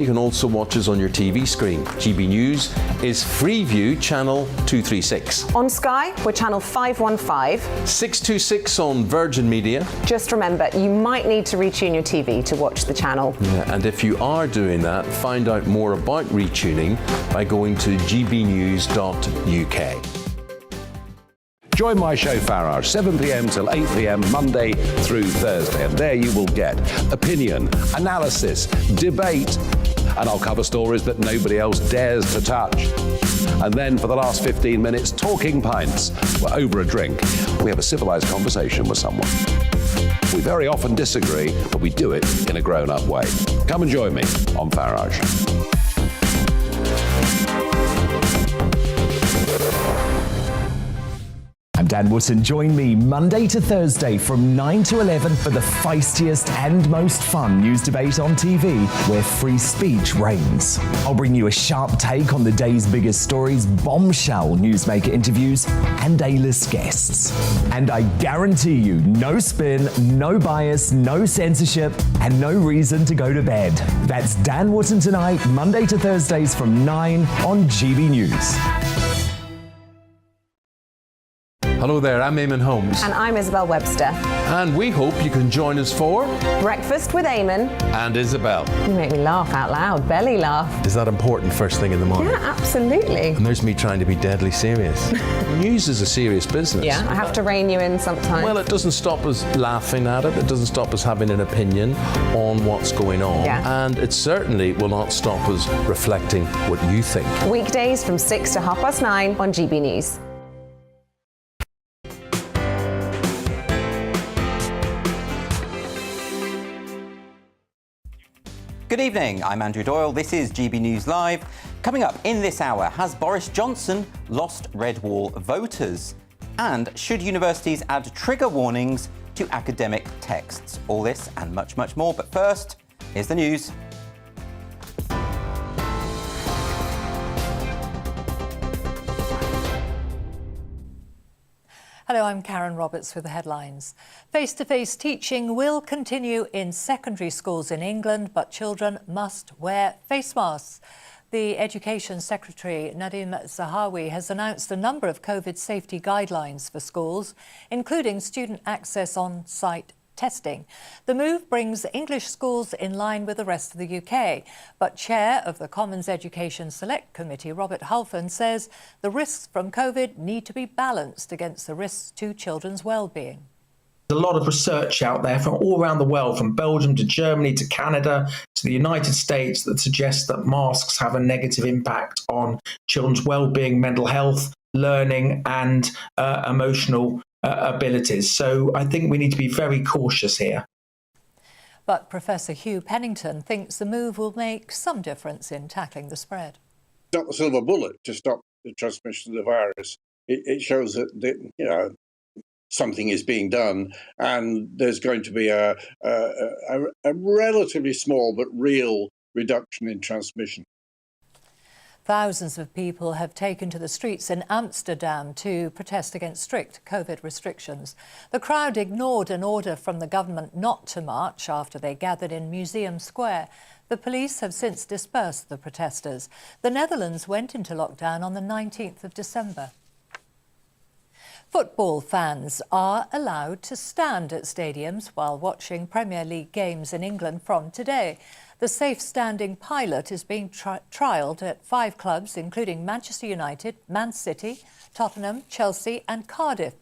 You can also watch us on your TV screen. GB News is Freeview channel 236. On Sky, we're channel 515. 626 on Virgin Media. Just remember, you might need to retune your TV to watch the channel. Yeah, and if you are doing that, find out more about retuning by going to gbnews.uk. Join my show Farage, 7 p.m. till 8 p.m. Monday through Thursday, and there you will get opinion, analysis, debate, and I'll cover stories that nobody else dares to touch. And then for the last 15 minutes, talking pints. We're over a drink. We have a civilised conversation with someone. We very often disagree, but we do it in a grown-up way. Come and join me on Farage. I'm Dan Wootton. Join me Monday to Thursday from 9 to 11 for the feistiest and most fun news debate on TV, where free speech reigns. I'll bring you a sharp take on the day's biggest stories, bombshell newsmaker interviews, and A-list guests. And I guarantee you, no spin, no bias, no censorship, and no reason to go to bed. That's Dan Wootton Tonight, Monday to Thursdays from 9 on GB News. Hello there, I'm Eamon Holmes. And I'm Isabel Webster. And we hope you can join us for Breakfast with Eamon. And Isabel. You make me laugh out loud, belly laugh. Is that important first thing in the morning? Yeah, absolutely. And there's me trying to be deadly serious. News is a serious business. Yeah, I have to rein you in sometimes. Well, it doesn't stop us laughing at it. It doesn't stop us having an opinion on what's going on. Yeah. And it certainly will not stop us reflecting what you think. Weekdays from 6 to 9:30 on GB News. Good evening, I'm Andrew Doyle. This is GB News Live. Coming up in this hour, has Boris Johnson lost red wall voters? And should universities add trigger warnings to academic texts? All this and much, much more. But first, here's the news. Hello, I'm Karen Roberts with the headlines. Face-to-face teaching will continue in secondary schools in England, but children must wear face masks. The Education Secretary, Nadhim Zahawi, has announced a number of COVID safety guidelines for schools, including student access on-site testing. The move brings English schools in line with the rest of the UK. But Chair of the Commons Education Select Committee, Robert Halfon, says the risks from COVID need to be balanced against the risks to children's well-being. There's a lot of research out there from all around the world, from Belgium to Germany to Canada to the United States, that suggests that masks have a negative impact on children's well-being, mental health, learning and emotional abilities. So I think we need to be very cautious here. But Professor Hugh Pennington thinks the move will make some difference in tackling the spread. It's not the silver bullet to stop the transmission of the virus. It shows that something is being done, and there's going to be a relatively small but real reduction in transmission. Thousands of people have taken to the streets in Amsterdam to protest against strict COVID restrictions. The crowd ignored an order from the government not to march after they gathered in Museum Square. The police have since dispersed the protesters. The Netherlands went into lockdown on the 19th of December. Football fans are allowed to stand at stadiums while watching Premier League games in England from today. The safe standing pilot is being trialled at 5 clubs, including Manchester United, Man City, Tottenham, Chelsea and Cardiff.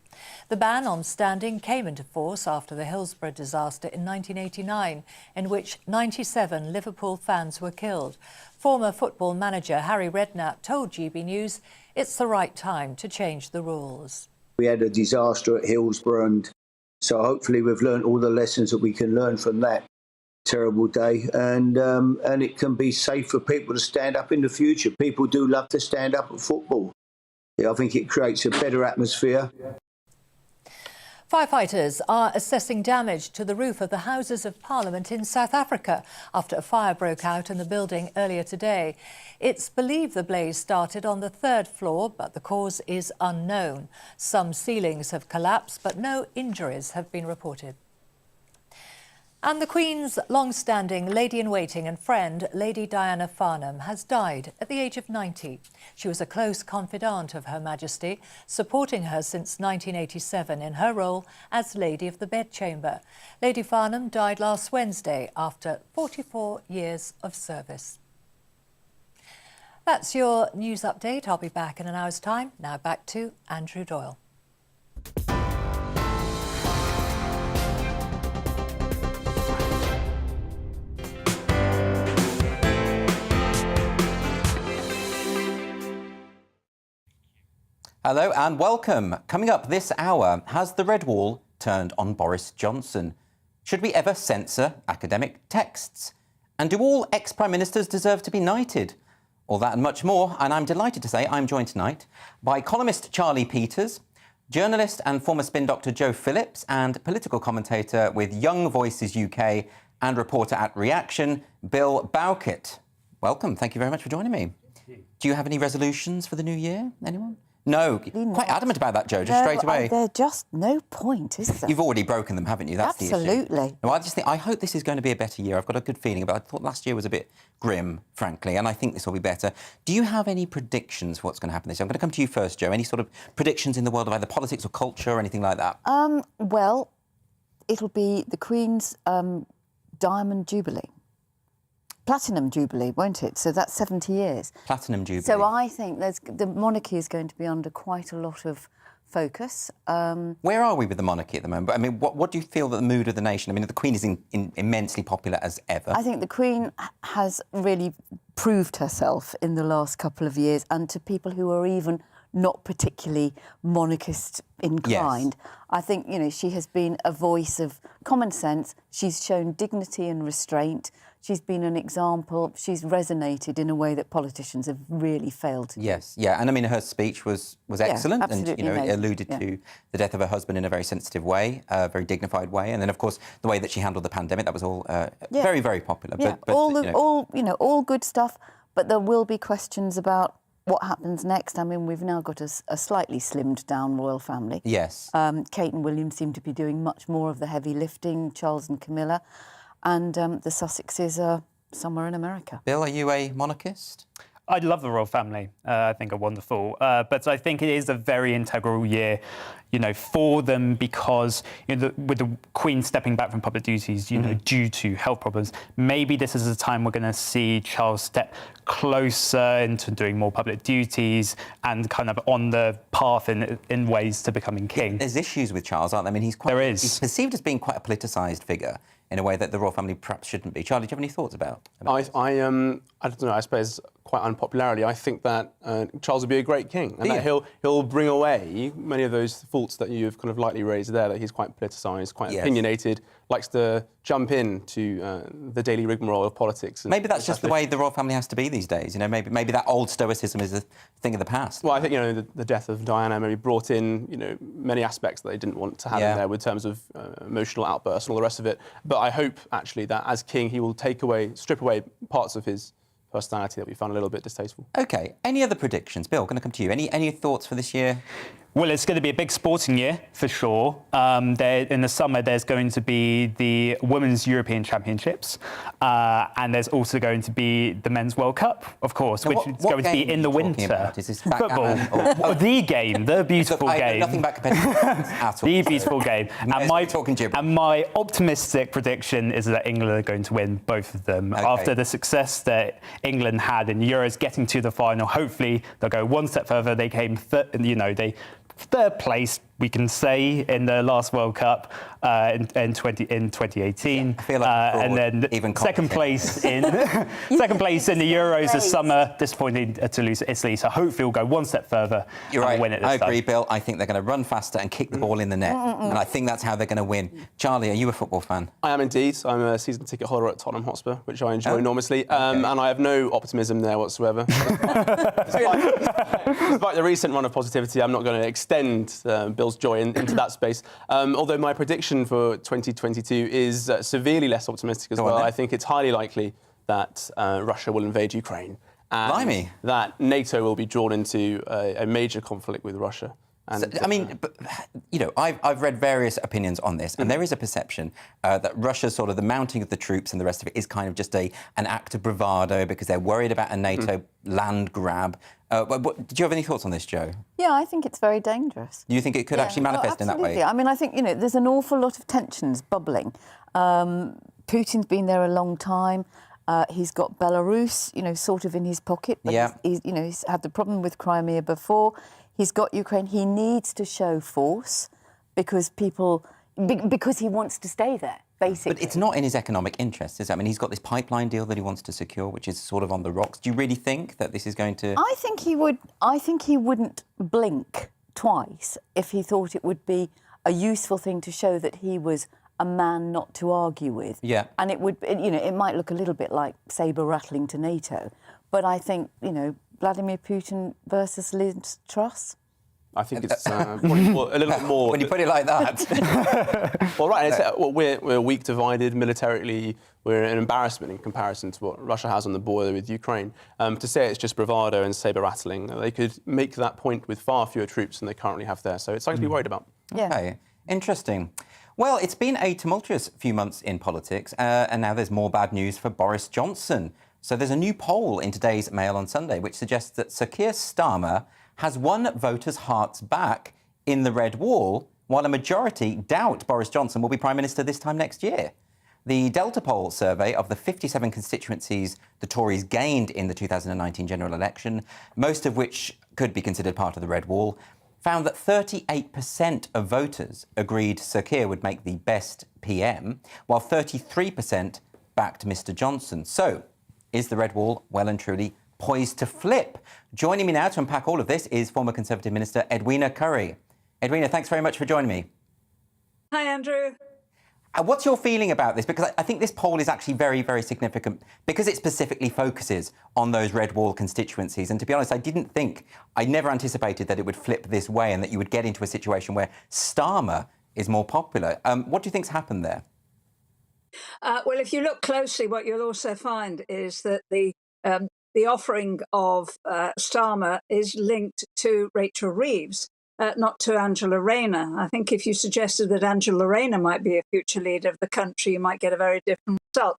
The ban on standing came into force after the Hillsborough disaster in 1989, in which 97 Liverpool fans were killed. Former football manager Harry Redknapp told GB News it's the right time to change the rules. We had a disaster at Hillsborough, and so hopefully we've learned all the lessons that we can learn from that terrible day, and it can be safe for people to stand up in the future. People do love to stand up at football. I think it creates a better atmosphere. Firefighters are assessing damage to the roof of the Houses of Parliament in South Africa after a fire broke out in the building earlier today. It's believed the blaze started on the 3rd floor, but the cause is unknown. Some ceilings have collapsed, but no injuries have been reported. And the Queen's long-standing lady-in-waiting and friend, Lady Diana Farnham, has died at the age of 90. She was a close confidant of Her Majesty, supporting her since 1987 in her role as Lady of the Bedchamber. Lady Farnham died last Wednesday after 44 years of service. That's your news update. I'll be back in an hour's time. Now back to Andrew Doyle. Hello and welcome. Coming up this hour, has the Red Wall turned on Boris Johnson? Should we ever censor academic texts? And do all ex-Prime Ministers deserve to be knighted? All that and much more, and I'm delighted to say I'm joined tonight by columnist Charlie Peters, journalist and former spin doctor Joe Phillips, and political commentator with Young Voices UK and reporter at Reaction, Bill Bowkett. Welcome. Thank you very much for joining me. Do you have any resolutions for the new year? Anyone? No, quite adamant about that, Joe, just straight away. There's just no point, is there? You've already broken them, haven't you? That's the issue. Absolutely. No, I just think, I hope this is going to be a better year. I've got a good feeling about it. I thought last year was a bit grim, frankly, and I think this will be better. Do you have any predictions for what's going to happen this year? I'm going to come to you first, Joe. Any sort of predictions in the world of either politics or culture or anything like that? Well, it'll be the Queen's Diamond Jubilee. Platinum Jubilee, won't it? So that's 70 years. Platinum Jubilee. So I think the monarchy is going to be under quite a lot of focus. Where are we with the monarchy at the moment? I mean, what do you feel that the mood of the nation? I mean, the Queen is immensely popular as ever. I think the Queen has really proved herself in the last couple of years, and to people who are even not particularly monarchist inclined. Yes. I think, you know, she has been a voice of common sense. She's shown dignity and restraint. She's been an example. She's resonated in a way that politicians have really failed to do. Yes, yeah, and I mean, her speech was excellent, absolutely and, you know, amazing. It alluded to the death of her husband in a very sensitive way, a very dignified way, and then, of course, the way that she handled the pandemic, that was all very, very popular. Yeah, but all good stuff, but there will be questions about what happens next. I mean, we've now got a slightly slimmed down royal family. Yes. Kate and William seem to be doing much more of the heavy lifting, Charles and Camilla, and the Sussexes are somewhere in America. Bill, are you a monarchist? I love the royal family. I think are wonderful. But I think it is a very integral year, you know, for them because, you know, with the Queen stepping back from public duties, you know, due to health problems, maybe this is a time we're going to see Charles step closer into doing more public duties and kind of on the path in ways to becoming king. There's issues with Charles, aren't there? I mean, he's he's perceived as being quite a politicised figure in a way that the royal family perhaps shouldn't be. Charlie, do you have any thoughts about I don't know, I suppose quite unpopularly, I think that Charles will be a great king and that he'll bring away many of those faults that you've kind of lightly raised there, that he's quite politicised, quite opinionated, likes to jump into the daily rigmarole of politics. Maybe that's just the way the royal family has to be these days, you know, maybe that old stoicism is a thing of the past. Well, I think, you know, the death of Diana maybe brought in, you know, many aspects that they didn't want to have in there with terms of emotional outbursts and all the rest of it. But I hope, actually, that as king, he will strip away parts of his personality that we found a little bit distasteful. OK. Any other predictions? Bill, going to come to you. Any thoughts for this year? Well, it's going to be a big sporting year, for sure. In the summer, there's going to be the Women's European Championships, and there's also going to be the Men's World Cup, of course, which is going to be in the winter. Is this football? Or the game, the beautiful game. Nothing about competitive at all. The beautiful game. And my optimistic prediction is that England are going to win both of them. Okay. After the success that England had in Euros, getting to the final, hopefully they'll go one step further. They came, third place, we can say, in the last World Cup in 2018. I feel like and then second place in the Euros this summer, disappointing to lose to Italy. So hopefully we'll go one step further and win it this time. I agree, Bill. I think they're going to run faster and kick the ball in the net. And I think that's how they're going to win. Charlie, are you a football fan? I am indeed. I'm a season ticket holder at Tottenham Hotspur, which I enjoy enormously. And I have no optimism there whatsoever. Despite the recent run of positivity, I'm not going to extend Bill's joy into that space. Although my prediction for 2022 is severely less optimistic as well. I think it's highly likely that Russia will invade Ukraine and that NATO will be drawn into a major conflict with Russia. And, I mean, but, you know, I've read various opinions on this, and there is a perception that Russia's sort of the mounting of the troops and the rest of it is kind of just an act of bravado because they're worried about a NATO land grab. Did you have any thoughts on this, Jo? Yeah, I think it's very dangerous. Do you think it could actually manifest in that way? I mean, I think, you know, there's an awful lot of tensions bubbling. Putin's been there a long time. He's got Belarus, you know, sort of in his pocket. But he's had the problem with Crimea before. He's got Ukraine. He needs to show force because because he wants to stay there, basically. But it's not in his economic interest, is it? I mean, he's got this pipeline deal that he wants to secure, which is sort of on the rocks. Do you really think that this is going to... I think he wouldn't blink twice if he thought it would be a useful thing to show that he was a man not to argue with. Yeah. And it would, you know, it might look a little bit like sabre rattling to NATO, but I think, you know, Vladimir Putin versus Liz Truss. I think it's probably a little bit more... When you put it like that. Well, right, we're weak divided militarily. We're an embarrassment in comparison to what Russia has on the border with Ukraine. To say it's just bravado and sabre-rattling, they could make that point with far fewer troops than they currently have there. So it's something to be worried about. Yeah. Okay, interesting. Well, it's been a tumultuous few months in politics, and now there's more bad news for Boris Johnson. So there's a new poll in today's Mail on Sunday which suggests that Sir Keir Starmer has won voters' hearts back in the Red Wall, while a majority doubt Boris Johnson will be Prime Minister this time next year. The Delta poll survey of the 57 constituencies the Tories gained in the 2019 general election, most of which could be considered part of the Red Wall, found that 38% of voters agreed Sir Keir would make the best PM, while 33% backed Mr Johnson. So, is the Red Wall well and truly poised to flip? Joining me now to unpack all of this is former Conservative Minister EDWINA CURRIE. EDWINA, thanks very much for joining me. Hi, Andrew. What's your feeling about this? Because I think this poll is actually very, very significant because it specifically focuses on those Red Wall constituencies. And to be honest, I never anticipated that it would flip this way and that you would get into a situation where Starmer is more popular. What do you think's happened there? Well, if you look closely, what you'll also find is that the offering of Starmer is linked to Rachel Reeves, not to Angela Rayner. I think if you suggested that Angela Rayner might be a future leader of the country, you might get a very different result.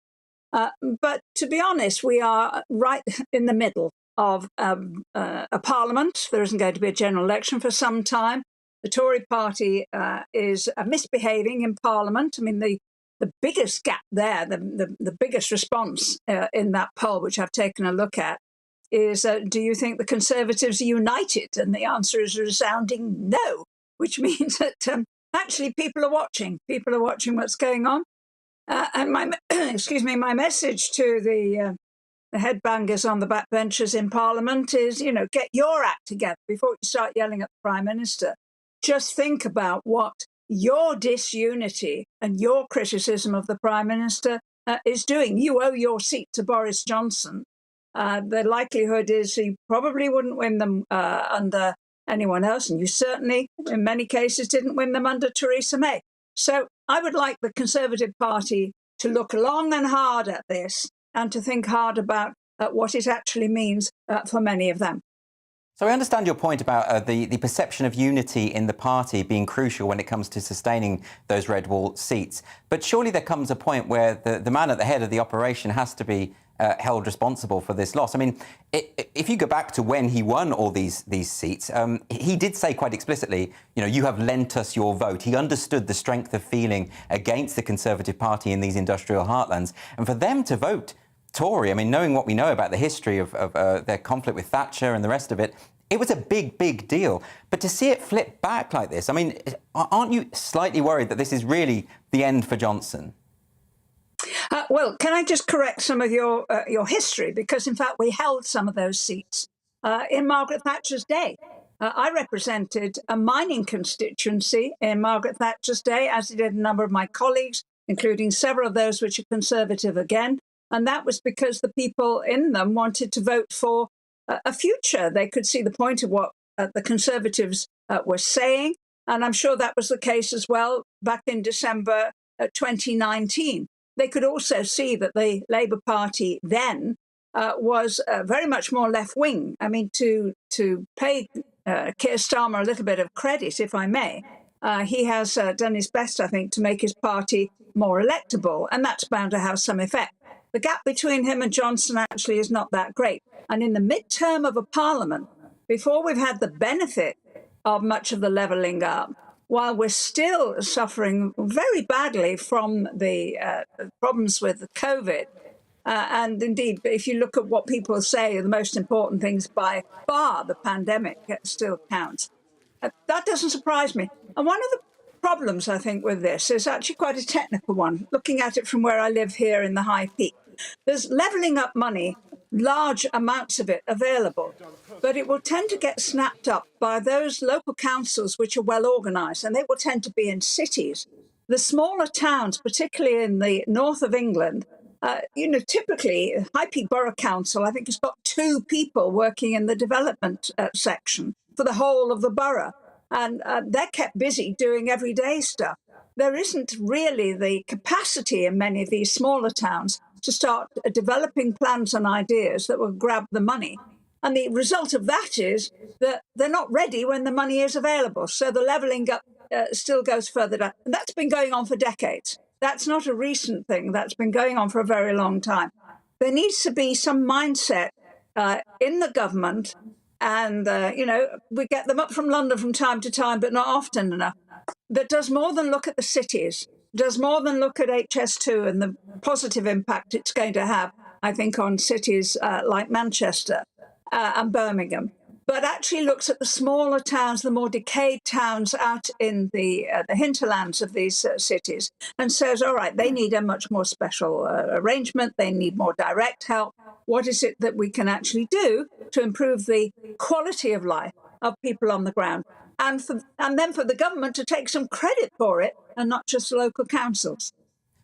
But to be honest, we are right in the middle of a parliament. There isn't going to be a general election for some time. The Tory party is misbehaving in parliament. I mean, the biggest gap there, the biggest response in that poll, which I've taken a look at, is do you think the Conservatives are united? And the answer is a resounding no, which means that actually people are watching. People are watching what's going on. And my my message to the headbangers on the backbenchers in Parliament is, you know, get your act together before you start yelling at the Prime Minister. Just think about what your disunity and your criticism of the Prime Minister is doing. You owe your seat to Boris Johnson. The likelihood is he probably wouldn't win them under anyone else, and you certainly, in many cases, didn't win them under Theresa May. So I would like the Conservative Party to look long and hard at this and to think hard about what it actually means for many of them. So I understand your point about the perception of unity in the party being crucial when it comes to sustaining those Red Wall seats. But surely there comes a point where the man at the head of the operation has to be held responsible for this loss. I mean, if you go back to when he won all these seats, he did say quite explicitly, you know, you have lent us your vote. He understood the strength of feeling against the Conservative Party in these industrial heartlands. And for them to vote Tory, I mean, knowing what we know about the history of their conflict with Thatcher and the rest of it, it was a big, big deal. But to see it flip back like this, I mean, aren't you slightly worried that this is really the end for Johnson? Well, can I just correct some of your history? Because, in fact, we held some of those seats in Margaret Thatcher's day. I represented a mining constituency in Margaret Thatcher's day, as did a number of my colleagues, including several of those which are Conservative again. And that was because the people in them wanted to vote for a future. They could see the point of what the Conservatives were saying. And I'm sure that was the case as well back in December 2019. They could also see that the Labour Party then was very much more left-wing. I mean, to pay Keir Starmer a little bit of credit, if I may. He has done his best, I think, to make his party more electable, and that's bound to have some effect. The gap between him and Johnson actually is not that great. And in the midterm of a parliament, before we've had the benefit of much of the levelling up, while we're still suffering very badly from the problems with COVID, and indeed, if you look at what people say are the most important things, by far the pandemic still counts. That doesn't surprise me. And one of the problems, I think, with this is actually quite a technical one, looking at it from where I live here in the High Peak. There's levelling up money, large amounts of it available, but it will tend to get snapped up by those local councils which are well organised, and they will tend to be in cities. The smaller towns, particularly in the north of England, typically High Peak Borough Council, I think, has got 2 people working in the development section for the whole of the borough, and they're kept busy doing everyday stuff. There isn't really the capacity in many of these smaller towns to start developing plans and ideas that will grab the money. And the result of that is that they're not ready when the money is available. So the levelling up still goes further down. And that's been going on for decades. That's not a recent thing. That's been going on for a very long time. There needs to be some mindset in the government. And, we get them up from London from time to time, but not often enough, that does more than look at the cities, does more than look at HS2 and the positive impact it's going to have, I think, on cities like Manchester and Birmingham, but actually looks at the smaller towns, the more decayed towns out in the hinterlands of these cities, and says, all right, they need a much more special arrangement, they need more direct help. What is it that we can actually do to improve the quality of life of people on the ground? And then for the government to take some credit for it, and not just local councils.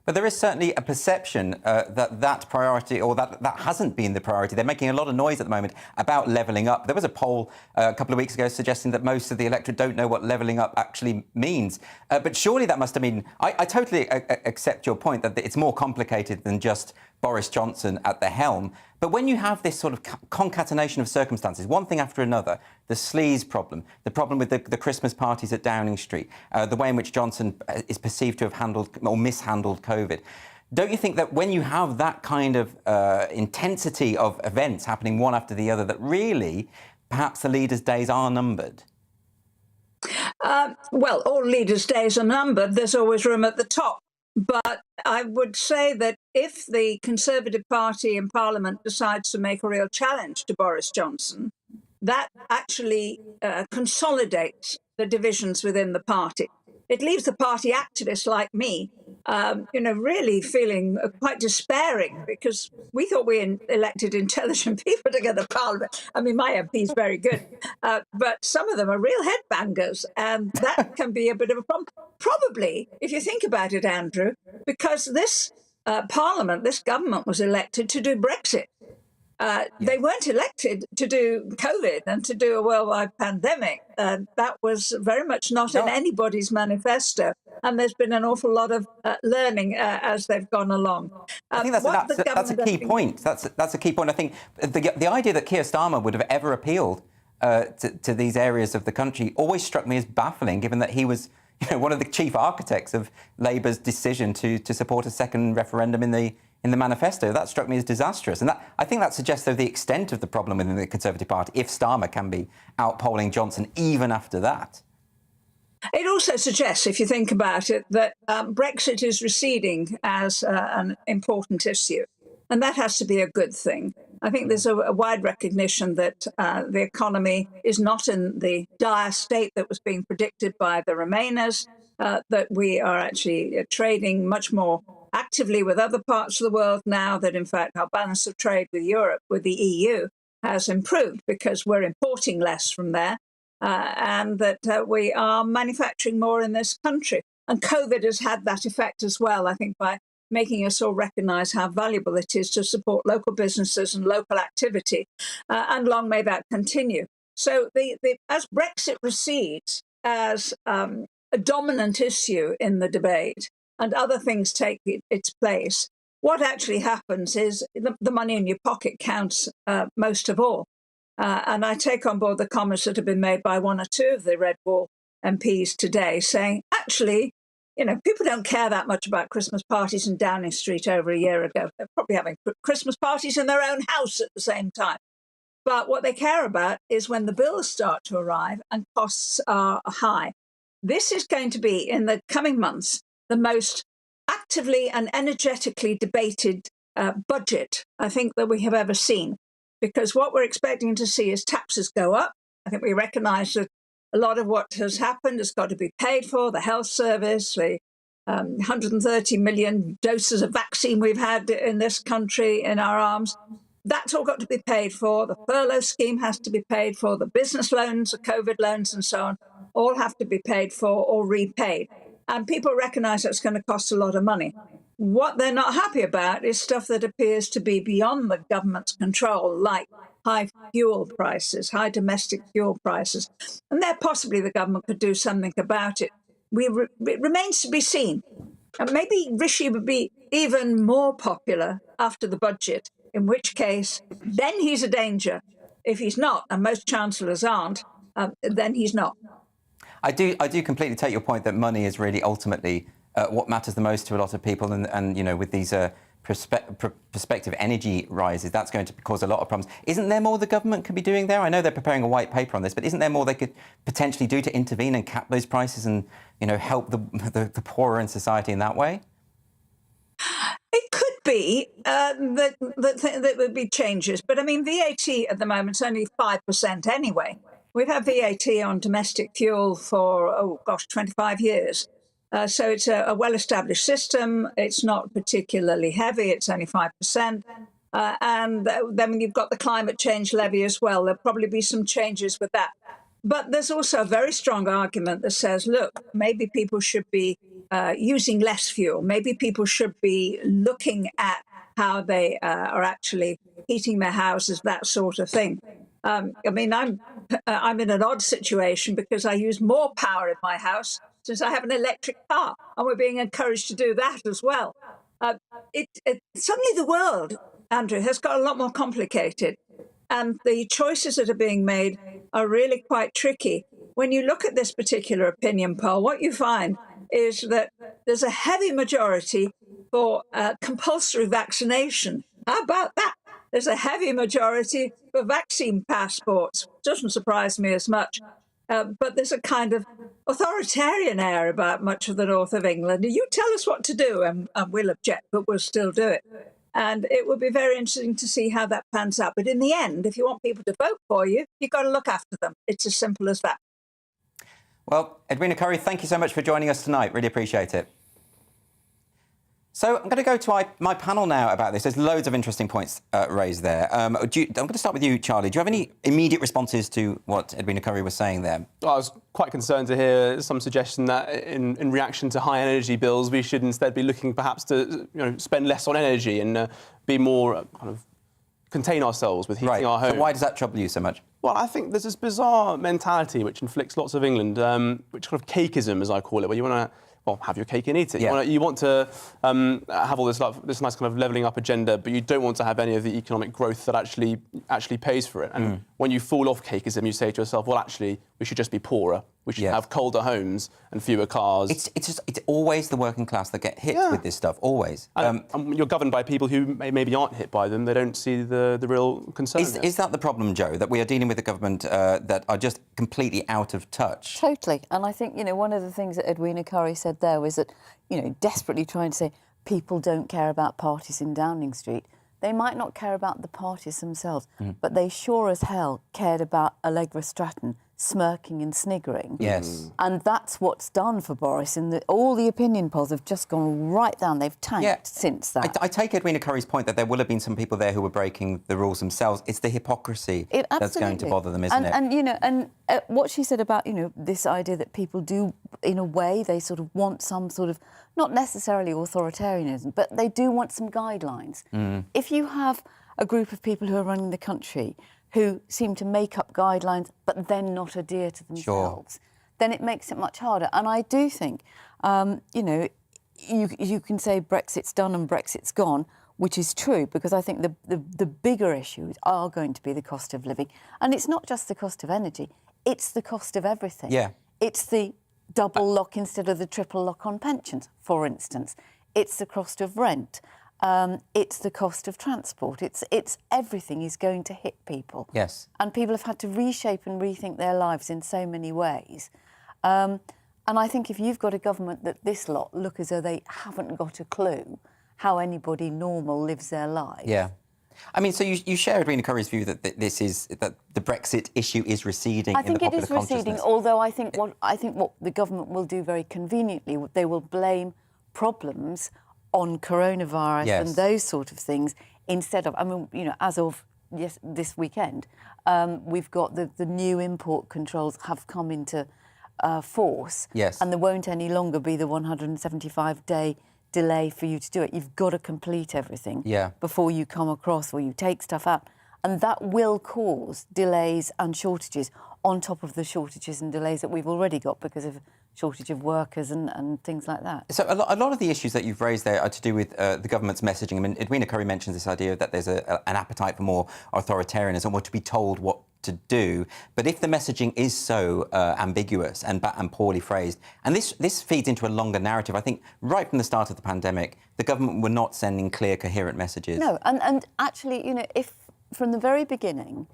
But there is certainly a perception that priority, or that hasn't been the priority. They're making a lot of noise at the moment about levelling up. There was a poll a couple of weeks ago suggesting that most of the electorate don't know what levelling up actually means. But surely that must have been... I totally accept your point that it's more complicated than just Boris Johnson at the helm. But when you have this sort of concatenation of circumstances, one thing after another, the sleaze problem, the problem with the Christmas parties at Downing Street, the way in which Johnson is perceived to have handled or mishandled COVID, don't you think that when you have that kind of intensity of events happening one after the other, that really perhaps the leaders' days are numbered? Well, all leaders' days are numbered. There's always room at the top. But I would say that if the Conservative Party in Parliament decides to make a real challenge to Boris Johnson, that actually consolidates the divisions within the party. It leaves the party activists like me, really feeling quite despairing, because we thought we elected intelligent people to get the Parliament. I mean, my MP is very good, but some of them are real headbangers, and that can be a bit of a problem. Probably, if you think about it, Andrew, because this Parliament, this government was elected to do Brexit. They weren't elected to do COVID and to do a worldwide pandemic. That was very much not in anybody's manifesto. And there's been an awful lot of learning as they've gone along. I think that's a key point. That's a key point. I think the idea that Keir Starmer would have ever appealed to these areas of the country always struck me as baffling, given that he was one of the chief architects of Labour's decision to support a second referendum in the manifesto. That struck me as disastrous. And I think that suggests, though, the extent of the problem within the Conservative Party, if Starmer can be outpolling Johnson even after that. It also suggests, if you think about it, that Brexit is receding as an important issue. And that has to be a good thing. I think there's a wide recognition that the economy is not in the dire state that was being predicted by the Remainers, that we are actually trading much more actively with other parts of the world now, that in fact our balance of trade with Europe, with the EU, has improved because we're importing less from there, and that we are manufacturing more in this country. And COVID has had that effect as well, I think, by making us all recognise how valuable it is to support local businesses and local activity, and long may that continue. So as Brexit recedes as a dominant issue in the debate, and other things take its place, what actually happens is the money in your pocket counts most of all. And I take on board the comments that have been made by one or two of the Red Wall MPs today, saying, actually, people don't care that much about Christmas parties in Downing Street over a year ago. They're probably having Christmas parties in their own house at the same time. But what they care about is when the bills start to arrive and costs are high. This is going to be, in the coming months, the most actively and energetically debated budget, I think, that we have ever seen. Because what we're expecting to see is taxes go up. I think we recognise that a lot of what has happened has got to be paid for, the health service, the 130 million doses of vaccine we've had in this country in our arms. That's all got to be paid for. The furlough scheme has to be paid for. The business loans, the COVID loans and so on, all have to be paid for or repaid. And people recognise that's going to cost a lot of money. What they're not happy about is stuff that appears to be beyond the government's control, like high fuel prices, high domestic fuel prices. And there possibly the government could do something about it. It remains to be seen. And maybe Rishi would be even more popular after the budget, in which case, then he's a danger. If he's not, and most chancellors aren't, then he's not. I do completely take your point that money is really ultimately what matters the most to a lot of people, and with these prospective energy rises, that's going to cause a lot of problems. Isn't there more the government could be doing there? I know they're preparing a white paper on this, but isn't there more they could potentially do to intervene and cap those prices and help the poorer in society in that way? It could be that would be changes, but I mean VAT at the moment is only 5% anyway. We've had VAT on domestic fuel for 25 years. So it's a well-established system. It's not particularly heavy. It's only 5%. And then you've got the climate change levy as well. There'll probably be some changes with that. But there's also a very strong argument that says, look, maybe people should be using less fuel. Maybe people should be looking at how they are actually heating their houses, that sort of thing. I mean, I'm in an odd situation because I use more power in my house since I have an electric car, and we're being encouraged to do that as well. Suddenly the world, Andrew, has got a lot more complicated, and the choices that are being made are really quite tricky. When you look at this particular opinion poll, what you find is that there's a heavy majority for compulsory vaccination. How about that? There's a heavy majority for vaccine passports. Doesn't surprise me as much. But there's a kind of authoritarian air about much of the north of England. You tell us what to do and we'll object, but we'll still do it. And it will be very interesting to see how that pans out. But in the end, if you want people to vote for you, you've got to look after them. It's as simple as that. Well, Edwina Currie, thank you so much for joining us tonight. Really appreciate it. So I'm going to go to my panel now about this. There's loads of interesting points raised there. I'm going to start with you, Charlie. Do you have any immediate responses to what Edwina Currie was saying there? Well, I was quite concerned to hear some suggestion that in reaction to high energy bills, we should instead be looking perhaps to spend less on energy and be more kind of contain ourselves with heating our homes. So why does that trouble you so much? Well, I think there's this bizarre mentality which inflicts lots of England, which kind of cakeism, as I call it, where you want to have your cake and eat it. Yeah. You want to have all this nice kind of levelling up agenda, but you don't want to have any of the economic growth that actually pays for it. And when you fall off cakeism, you say to yourself, well, actually, we should just be poorer. We should have colder homes and fewer cars. It's always the working class that get hit with this stuff, always. And you're governed by people who maybe aren't hit by them. They don't see the real concern. Is that the problem, Joe, that we are dealing with a government that are just completely out of touch? Totally. And I think, one of the things that Edwina Currie said there was that, desperately trying to say people don't care about parties in Downing Street. They might not care about the parties themselves, but they sure as hell cared about Allegra Stratton smirking and sniggering. Yes. And that's what's done for Boris. And all the opinion polls have just gone right down. They've tanked since that. I take Edwina Currie's point that there will have been some people there who were breaking the rules themselves. It's the hypocrisy that's going to bother them, isn't it? And what she said about, this idea that people do, in a way, they sort of want some sort of, not necessarily authoritarianism, but they do want some guidelines. If you have a group of people who are running the country who seem to make up guidelines but then not adhere to themselves, then it makes it much harder. And I do think, you can say Brexit's done and Brexit's gone. which is true, because I think the bigger issues are going to be the cost of living. And it's not just the cost of energy, it's the cost of everything. Yeah. It's the double lock instead of the triple lock on pensions, for instance. It's the cost of rent. It's the cost of transport. It's everything is going to hit people. Yes. And people have had to reshape and rethink their lives in so many ways. And I think if you've got a government that this lot look as though they haven't got a clue how anybody normal lives their lives. Yeah. I mean, so you share Edwina Currie's view that that the Brexit issue is receding in the popular consciousness. I think it is receding, although I think what the government will do very conveniently, they will blame problems on coronavirus and those sort of things instead of, I mean, you know, as of this weekend, we've got the new import controls have come into force. Yes. And there won't any longer be the 175-day delay for you to do it. You've got to complete everything before you come across or you take stuff out. And that will cause delays and shortages on top of the shortages and delays that we've already got because of shortage of workers and things like that. So a lot of the issues that you've raised there are to do with the government's messaging. I mean, Edwina Currie mentions this idea that there's an appetite for more authoritarianism or to be told what to do. But if the messaging is so ambiguous and poorly phrased, and this feeds into a longer narrative, I think right from the start of the pandemic, the government were not sending clear, coherent messages. No, and actually, you know, if from the very beginning,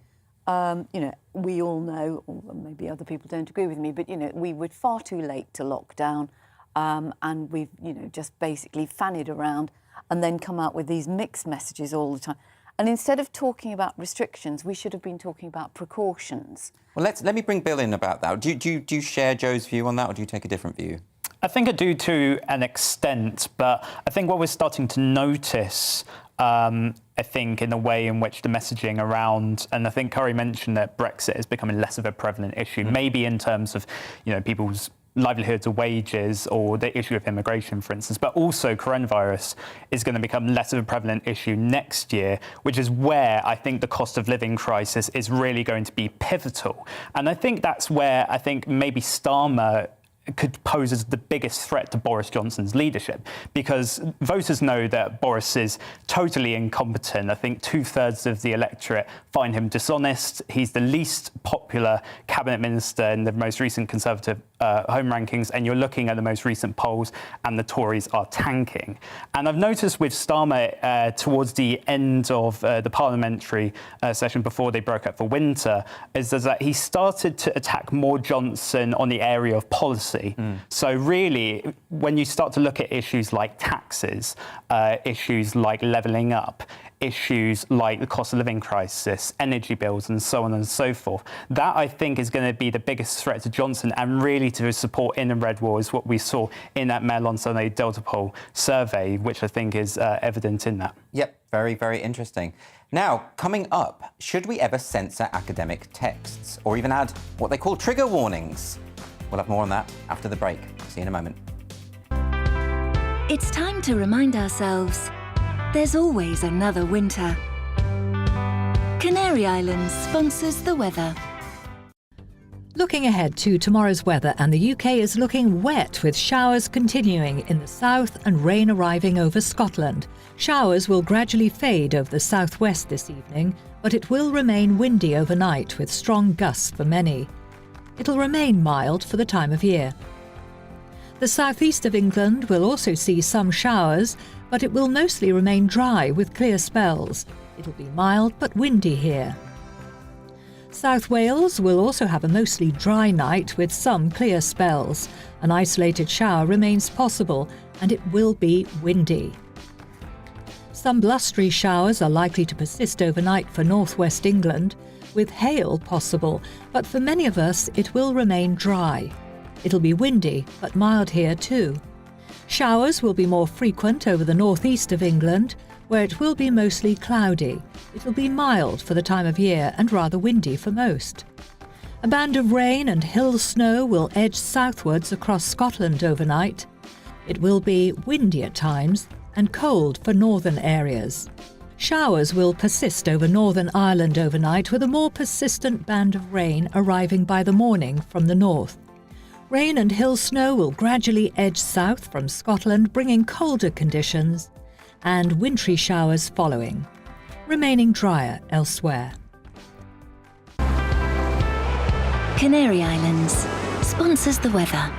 you know, we all know, or maybe other people don't agree with me, but, you know, we were far too late to lock down and we've, you know, just basically fannied around and then come out with these mixed messages all the time. And instead of talking about restrictions, we should have been talking about precautions. Well, let me bring Bill in about that. Do you share Joe's view on that, or do you take a different view? I think I do to an extent, but I think what we're starting to notice, I think, in the way in which the messaging around, and I think Currie mentioned that Brexit is becoming less of a prevalent issue, maybe in terms of, you know, people's livelihoods or wages or the issue of immigration, for instance, but also coronavirus is going to become less of a prevalent issue next year, which is where I think the cost of living crisis is really going to be pivotal. And I think that's where I think maybe Starmer could pose as the biggest threat to Boris Johnson's leadership, because voters know that Boris is totally incompetent. I think 2/3 of the electorate find him dishonest. He's the least popular cabinet minister in the most recent Conservative home rankings, and you're looking at the most recent polls, and the Tories are tanking. And I've noticed with Starmer towards the end of the parliamentary session before they broke up for winter, is that he started to attack more Johnson on the area of policy. So really, when you start to look at issues like taxes, issues like levelling up, issues like the cost of living crisis, energy bills, and so on and so forth, that I think is going to be the biggest threat to Johnson, and really to his support in the Red Wall is what we saw in that Mail on Sunday Delta poll survey, which I think is evident in that. Yep, very, very interesting. Now, coming up, should we ever censor academic texts or even add what they call trigger warnings? We'll have more on that after the break. See you in a moment. It's time to remind ourselves there's always another winter. Canary Islands sponsors the weather. Looking ahead to tomorrow's weather, and the UK is looking wet with showers continuing in the south and rain arriving over Scotland. Showers will gradually fade over the southwest this evening, but it will remain windy overnight with strong gusts for many. It'll remain mild for the time of year. The southeast of England will also see some showers, but it will mostly remain dry with clear spells. It'll be mild but windy here. South Wales will also have a mostly dry night with some clear spells. An isolated shower remains possible, and it will be windy. Some blustery showers are likely to persist overnight for northwest England, with hail possible, but for many of us it will remain dry. It'll be windy, but mild here too. Showers will be more frequent over the northeast of England, where it will be mostly cloudy. It'll be mild for the time of year and rather windy for most. A band of rain and hill snow will edge southwards across Scotland overnight. It will be windy at times and cold for northern areas. Showers will persist over Northern Ireland overnight, with a more persistent band of rain arriving by the morning from the north. Rain and hill snow will gradually edge south from Scotland, bringing colder conditions. and wintry showers following, remaining drier elsewhere. Canary Islands sponsors the weather.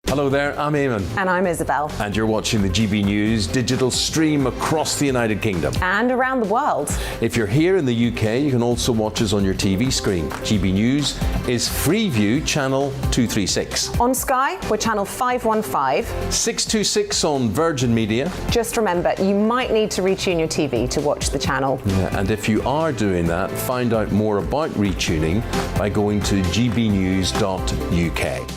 Hello there, I'm Eamon. And I'm Isabel. And you're watching the GB News digital stream across the United Kingdom. And around the world. If you're here in the UK, you can also watch us on your TV screen. GB News is Freeview channel 236. On Sky, we're channel 515. 626 on Virgin Media. Just remember, you might need to retune your TV to watch the channel. Yeah, and if you are doing that, find out more about retuning by going to gbnews.uk.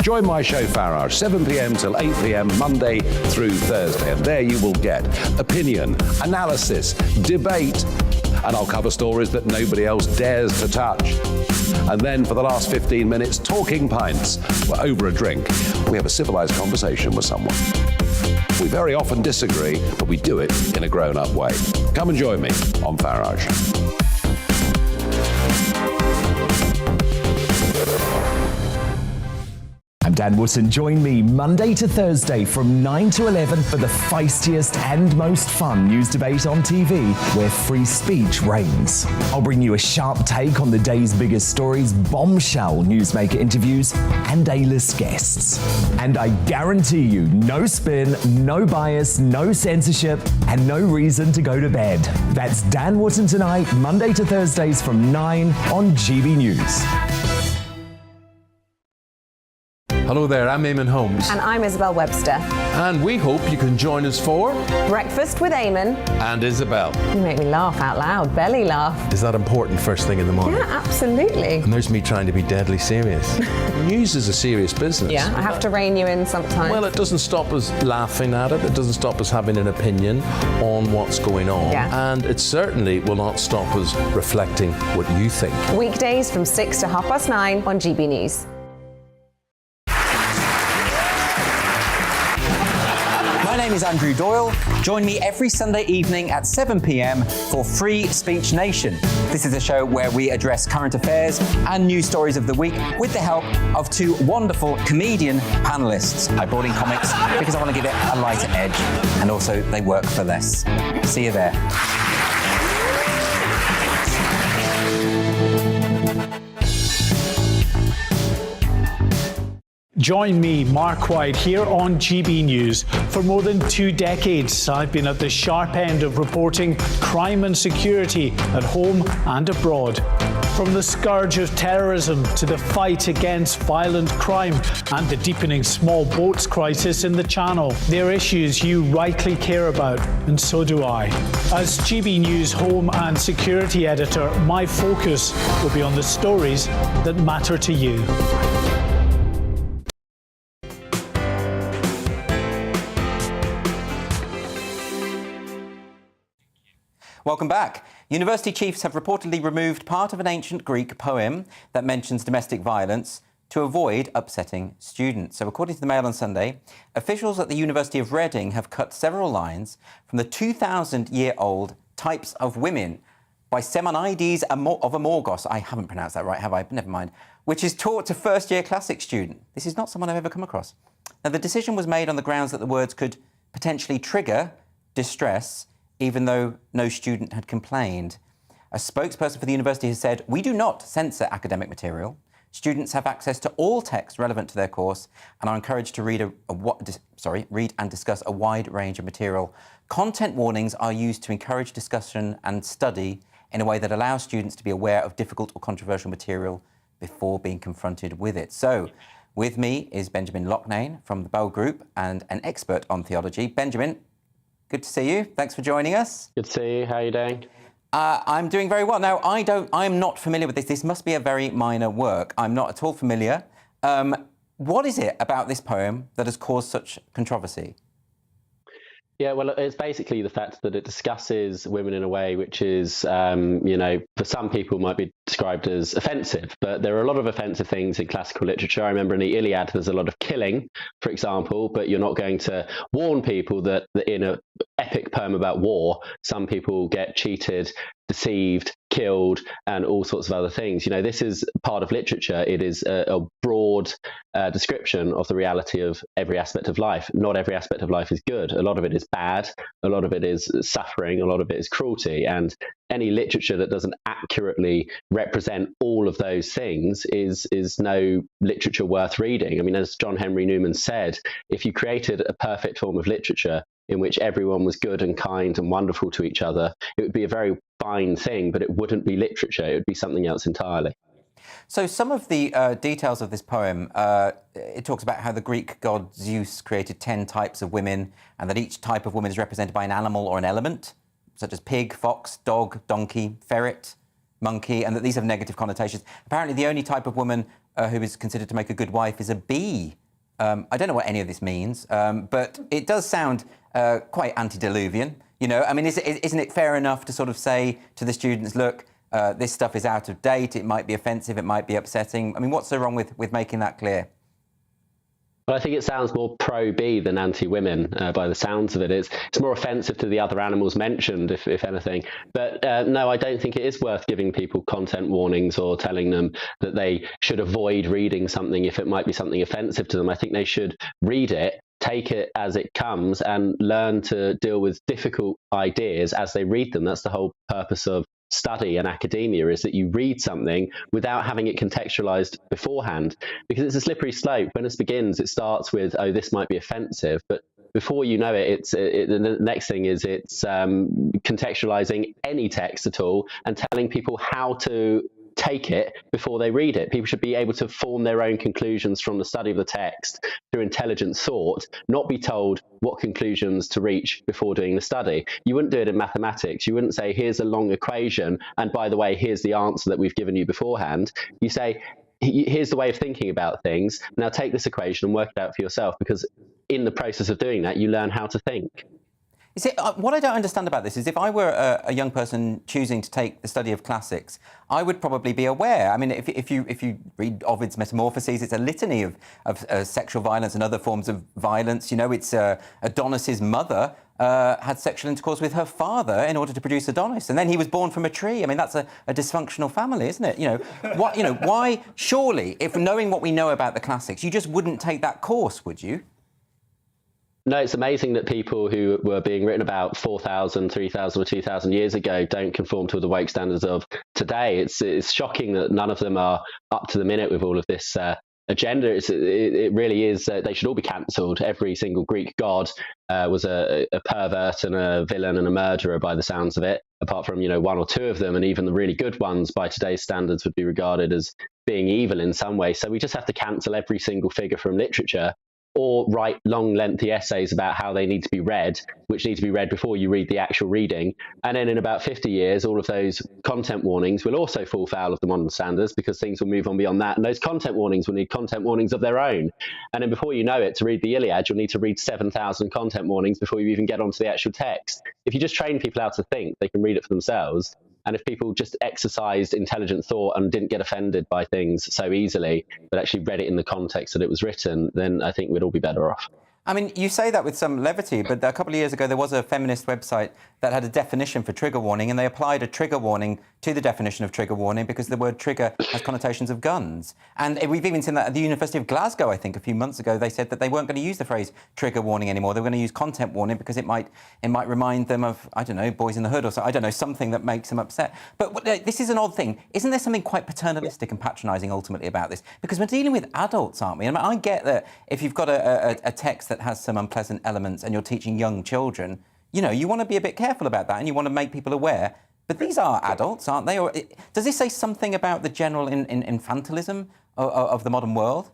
Join my show Farage, 7 p.m. till 8 p.m. Monday through Thursday, and there you will get opinion, analysis, debate, and I'll cover stories that nobody else dares to touch. And then for the last 15 minutes, talking pints. Well, over a drink, we have a civilised conversation with someone. We very often disagree, but we do it in a grown-up way. Come and join me on Farage. I'm Dan Wootton. Join me Monday to Thursday from 9 to 11 for the feistiest and most fun news debate on TV, where free speech reigns. I'll bring you a sharp take on the day's biggest stories, bombshell newsmaker interviews, and A-list guests. And I guarantee you, no spin, no bias, no censorship, and no reason to go to bed. That's Dan Wootton tonight, Monday to Thursdays from 9 on GB News. Hello there, I'm Eamon Holmes. And I'm Isabel Webster. And we hope you can join us for Breakfast with Eamon and Isabel. You make me laugh out loud, belly laugh. Is that important first thing in the morning? Yeah, absolutely. And there's me trying to be deadly serious. News is a serious business. Yeah, I have to rein you in sometimes. Well, it doesn't stop us laughing at it. It doesn't stop us having an opinion on what's going on. Yeah. And it certainly will not stop us reflecting what you think. Weekdays from 6 to 9:30 on GB News. My name is Andrew Doyle. Join me every Sunday evening at 7 p.m. for Free Speech Nation. This is a show where we address current affairs and news stories of the week with the help of two wonderful comedian panellists. I brought in comics because I want to give it a lighter edge, and also they work for less. See you there. Join me, Mark White, here on GB News. For more than 2 decades, I've been at the sharp end of reporting crime and security at home and abroad. From the scourge of terrorism to the fight against violent crime and the deepening small boats crisis in the Channel, they're issues you rightly care about, and so do I. As GB News Home and Security Editor, my focus will be on the stories that matter to you. Welcome back. University chiefs have reportedly removed part of an ancient Greek poem that mentions domestic violence to avoid upsetting students. So according to the Mail on Sunday, officials at the University of Reading have cut several lines from the 2,000-year-old Types of Women by Simonides of Amorgos. I haven't pronounced that right, have I? Never mind. Which is taught to first-year classics students. This is not someone I've ever come across. Now, the decision was made on the grounds that the words could potentially trigger distress, even though no student had complained. A spokesperson for the university has said, "We do not censor academic material. Students have access to all texts relevant to their course and are encouraged to read and discuss a wide range of material. Content warnings are used to encourage discussion and study in a way that allows students to be aware of difficult or controversial material before being confronted with it." So, with me is Benjamin Loughnane from the Bell Group and an expert on theology. Benjamin, good to see you. Thanks for joining us. Good to see you. How are you doing? I'm doing very well. Now, I'm not familiar with this. This must be a very minor work. I'm not at all familiar. What is it about this poem that has caused such controversy? Yeah, well, it's basically the fact that it discusses women in a way which is, for some people might be described as offensive, but there are a lot of offensive things in classical literature. I remember in the Iliad, there's a lot of killing, for example, but you're not going to warn people that in epic poem about war, some people get cheated, deceived, killed, and all sorts of other things. You know, this is part of literature. It is a broad description of the reality of every aspect of life. Not every aspect of life is good. A lot of it is bad. A lot of it is suffering. A lot of it is cruelty. And any literature that doesn't accurately represent all of those things is no literature worth reading. I mean, as John Henry Newman said, if you created a perfect form of literature in which everyone was good and kind and wonderful to each other, it would be a very fine thing, but it wouldn't be literature. It would be something else entirely. So some of the details of this poem, it talks about how the Greek god Zeus created 10 types of women, and that each type of woman is represented by an animal or an element, such as pig, fox, dog, donkey, ferret, monkey, and that these have negative connotations. Apparently the only type of woman who is considered to make a good wife is a bee. I don't know what any of this means, but it does sound quite antediluvian. You know, I mean, isn't it fair enough to sort of say to the students, look, this stuff is out of date, it might be offensive, it might be upsetting. I mean, what's so wrong with making that clear? Well, I think it sounds more pro-bee than anti-women by the sounds of it. It's more offensive to the other animals mentioned, if anything. But no, I don't think it is worth giving people content warnings or telling them that they should avoid reading something if it might be something offensive to them. I think they should read it, take it as it comes, and learn to deal with difficult ideas as they read them. That's the whole purpose of study and academia, is that you read something without having it contextualized beforehand, because it's a slippery slope. When this begins, it starts with, oh, this might be offensive, but before you know it, the next thing is it's contextualizing any text at all and telling people how to take it before they read it. People should be able to form their own conclusions from the study of the text through intelligent thought, not be told what conclusions to reach before doing the study. You wouldn't do it in mathematics. You wouldn't say, here's a long equation, and by the way, here's the answer that we've given you beforehand. You say, here's the way of thinking about things. Now take this equation and work it out for yourself, because in the process of doing that, you learn how to think. You see, what I don't understand about this is if I were a young person choosing to take the study of classics, I would probably be aware. I mean, if you read Ovid's Metamorphoses, it's a litany of sexual violence and other forms of violence. You know, it's Adonis's mother had sexual intercourse with her father in order to produce Adonis, and then he was born from a tree. I mean, that's a dysfunctional family, isn't it? You know, what? You know, why? Surely, if knowing what we know about the classics, you just wouldn't take that course, would you? No, it's amazing that people who were being written about 4,000, 3,000 or 2,000 years ago don't conform to the woke standards of today. It's shocking that none of them are up to the minute with all of this agenda. It really is. They should all be cancelled. Every single Greek god was a pervert and a villain and a murderer by the sounds of it, apart from, you know, one or two of them, and even the really good ones by today's standards would be regarded as being evil in some way. So we just have to cancel every single figure from literature, or write long, lengthy essays about how they need to be read, which need to be read before you read the actual reading. And then in about 50 years, all of those content warnings will also fall foul of the modern standards, because things will move on beyond that. And those content warnings will need content warnings of their own. And then before you know it, to read the Iliad, you'll need to read 7,000 content warnings before you even get onto the actual text. If you just train people how to think, they can read it for themselves. And if people just exercised intelligent thought and didn't get offended by things so easily, but actually read it in the context that it was written, then I think we'd all be better off. I mean, you say that with some levity, but a couple of years ago there was a feminist website that had a definition for trigger warning, and they applied a trigger warning to the definition of trigger warning because the word trigger has connotations of guns. And we've even seen that at the University of Glasgow, I think, a few months ago. They said that they weren't going to use the phrase trigger warning anymore. They were going to use content warning because it might remind them of, I don't know, Boys in the Hood or so, I don't know, something that makes them upset. But this is an odd thing. Isn't there something quite paternalistic and patronising ultimately about this? Because we're dealing with adults, aren't we? I mean, I get that if you've got a text that has some unpleasant elements and you're teaching young children, you know, you want to be a bit careful about that and you want to make people aware. But these are adults, aren't they? Or does this say something about the general infantilism of the modern world?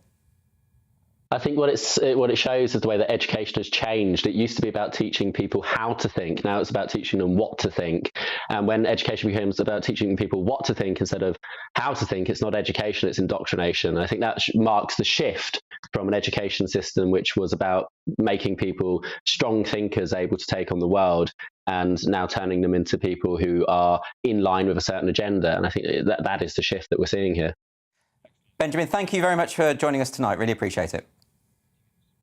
I think what it shows is the way that education has changed. It used to be about teaching people how to think. Now it's about teaching them what to think. And when education becomes about teaching people what to think instead of how to think, it's not education, it's indoctrination. I think that marks the shift from an education system which was about making people strong thinkers able to take on the world, and now turning them into people who are in line with a certain agenda. And I think that is the shift that we're seeing here. Benjamin, thank you very much for joining us tonight. Really appreciate it.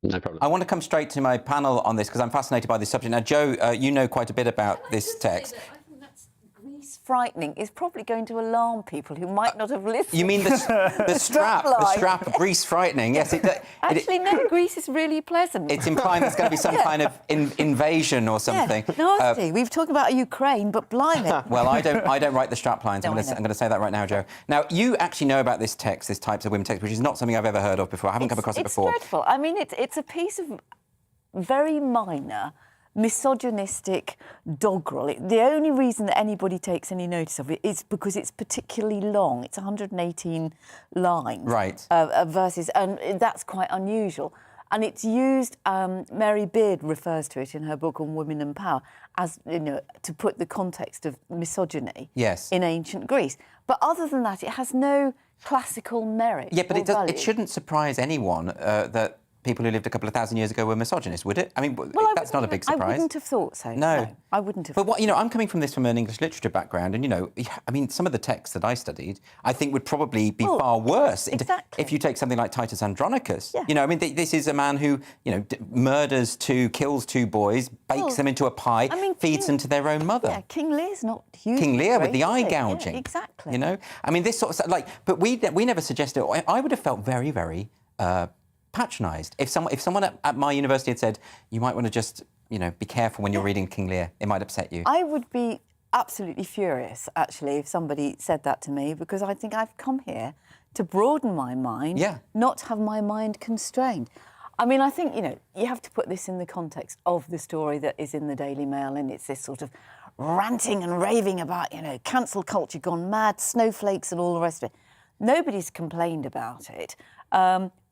No problem. I want to come straight to my panel on this because I'm fascinated by this subject. Now, Joe, you know quite a bit about this text. Frightening is probably going to alarm people who might not have listened. You mean the strap, Greece frightening? Yes, actually, no, Greece is really pleasant. It's implying there's going to be some kind of invasion or something. Yeah, nasty. We've talked about Ukraine, but blimey. Well, I don't write the strap lines. I'm going to say that right now, Joe. Now, you actually know about this text, this types of women text, which is not something I've ever heard of before. I haven't come across it before. It's dreadful. I mean, it's a piece of very minor, misogynistic doggerel. The only reason that anybody takes any notice of it is because it's particularly long. It's 118 lines. Right. Verses, and that's quite unusual. And it's used, Mary Beard refers to it in her book on Women and Power, as, you know, to put the context of misogyny in ancient Greece. But other than that, it has no classical merit. Yeah, but it shouldn't surprise anyone that people who lived a couple of thousand years ago were misogynist, would it? I mean, that's not a big surprise. I wouldn't have thought so. No, I wouldn't have. But what, you know, I'm coming from an English literature background, and you know, I mean, some of the texts that I studied, I think would probably be far worse. Exactly. If you take something like Titus Andronicus, yeah. You know, I mean, this is a man who, you know, kills two boys, bakes them into a pie, feeds them to their own mother. Yeah, King Lear's not huge. King Lear with the eye gouging. Yeah, exactly. You know, I mean, this sort of like, but we never suggested. I would have felt very, very patronised if someone at my university had said, you might want to just, you know, be careful when you're reading King Lear. It might upset you. I would be absolutely furious, actually, if somebody said that to me, because I think I've come here to broaden my mind, not have my mind constrained. I mean, I think, you know, you have to put this in the context of the story that is in the Daily Mail, and it's this sort of ranting and raving about, you know, cancel culture gone mad, snowflakes and all the rest of it. Nobody's complained about it.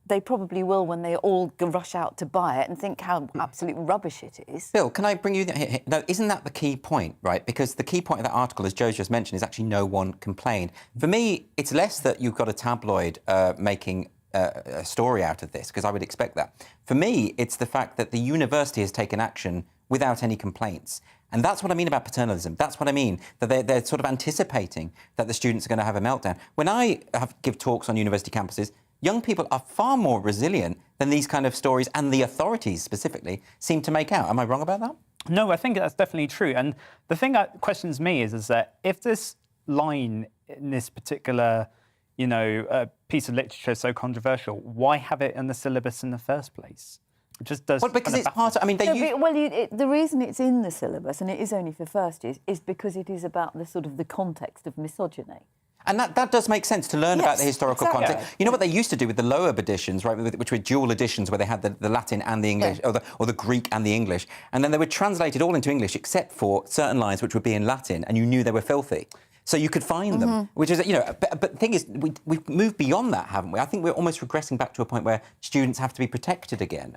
They probably will when they all rush out to buy it and think how absolute rubbish it is. Bill, can I bring you... No, isn't that the key point, right? Because the key point of that article, as Joe's just mentioned, is actually no one complained. For me, it's less that you've got a tabloid making a story out of this, because I would expect that. For me, it's the fact that the university has taken action without any complaints. And that's what I mean about paternalism. That's what I mean, that they're sort of anticipating that the students are going to have a meltdown. When I give talks on university campuses, young people are far more resilient than these kind of stories, and the authorities specifically seem to make out. Am I wrong about that? No, I think that's definitely true. And the thing that questions me is that if this line in this particular, you know, piece of literature is so controversial, why have it in the syllabus in the first place? It just does. Well, because it's part of... I mean, the reason it's in the syllabus, and it is only for first years, is because it is about the sort of the context of misogyny. And that does make sense to learn about the historical context. You know what they used to do with the Loeb editions, right, which were dual editions where they had the Latin and the English, or the Greek and the English, and then they would translate it all into English except for certain lines which would be in Latin, and you knew they were filthy. So you could find them, which is, you know, but the thing is, we've moved beyond that, haven't we? I think we're almost regressing back to a point where students have to be protected again.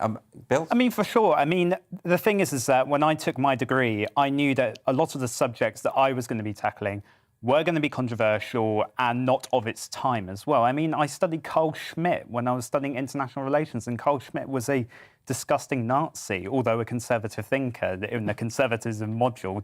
Bill? I mean, for sure. I mean, the thing is that when I took my degree, I knew that a lot of the subjects that I was going to be tackling were going to be controversial and not of its time as well. I mean, I studied Carl Schmitt when I was studying international relations, and Carl Schmitt was a disgusting Nazi, although a conservative thinker in the conservatism module,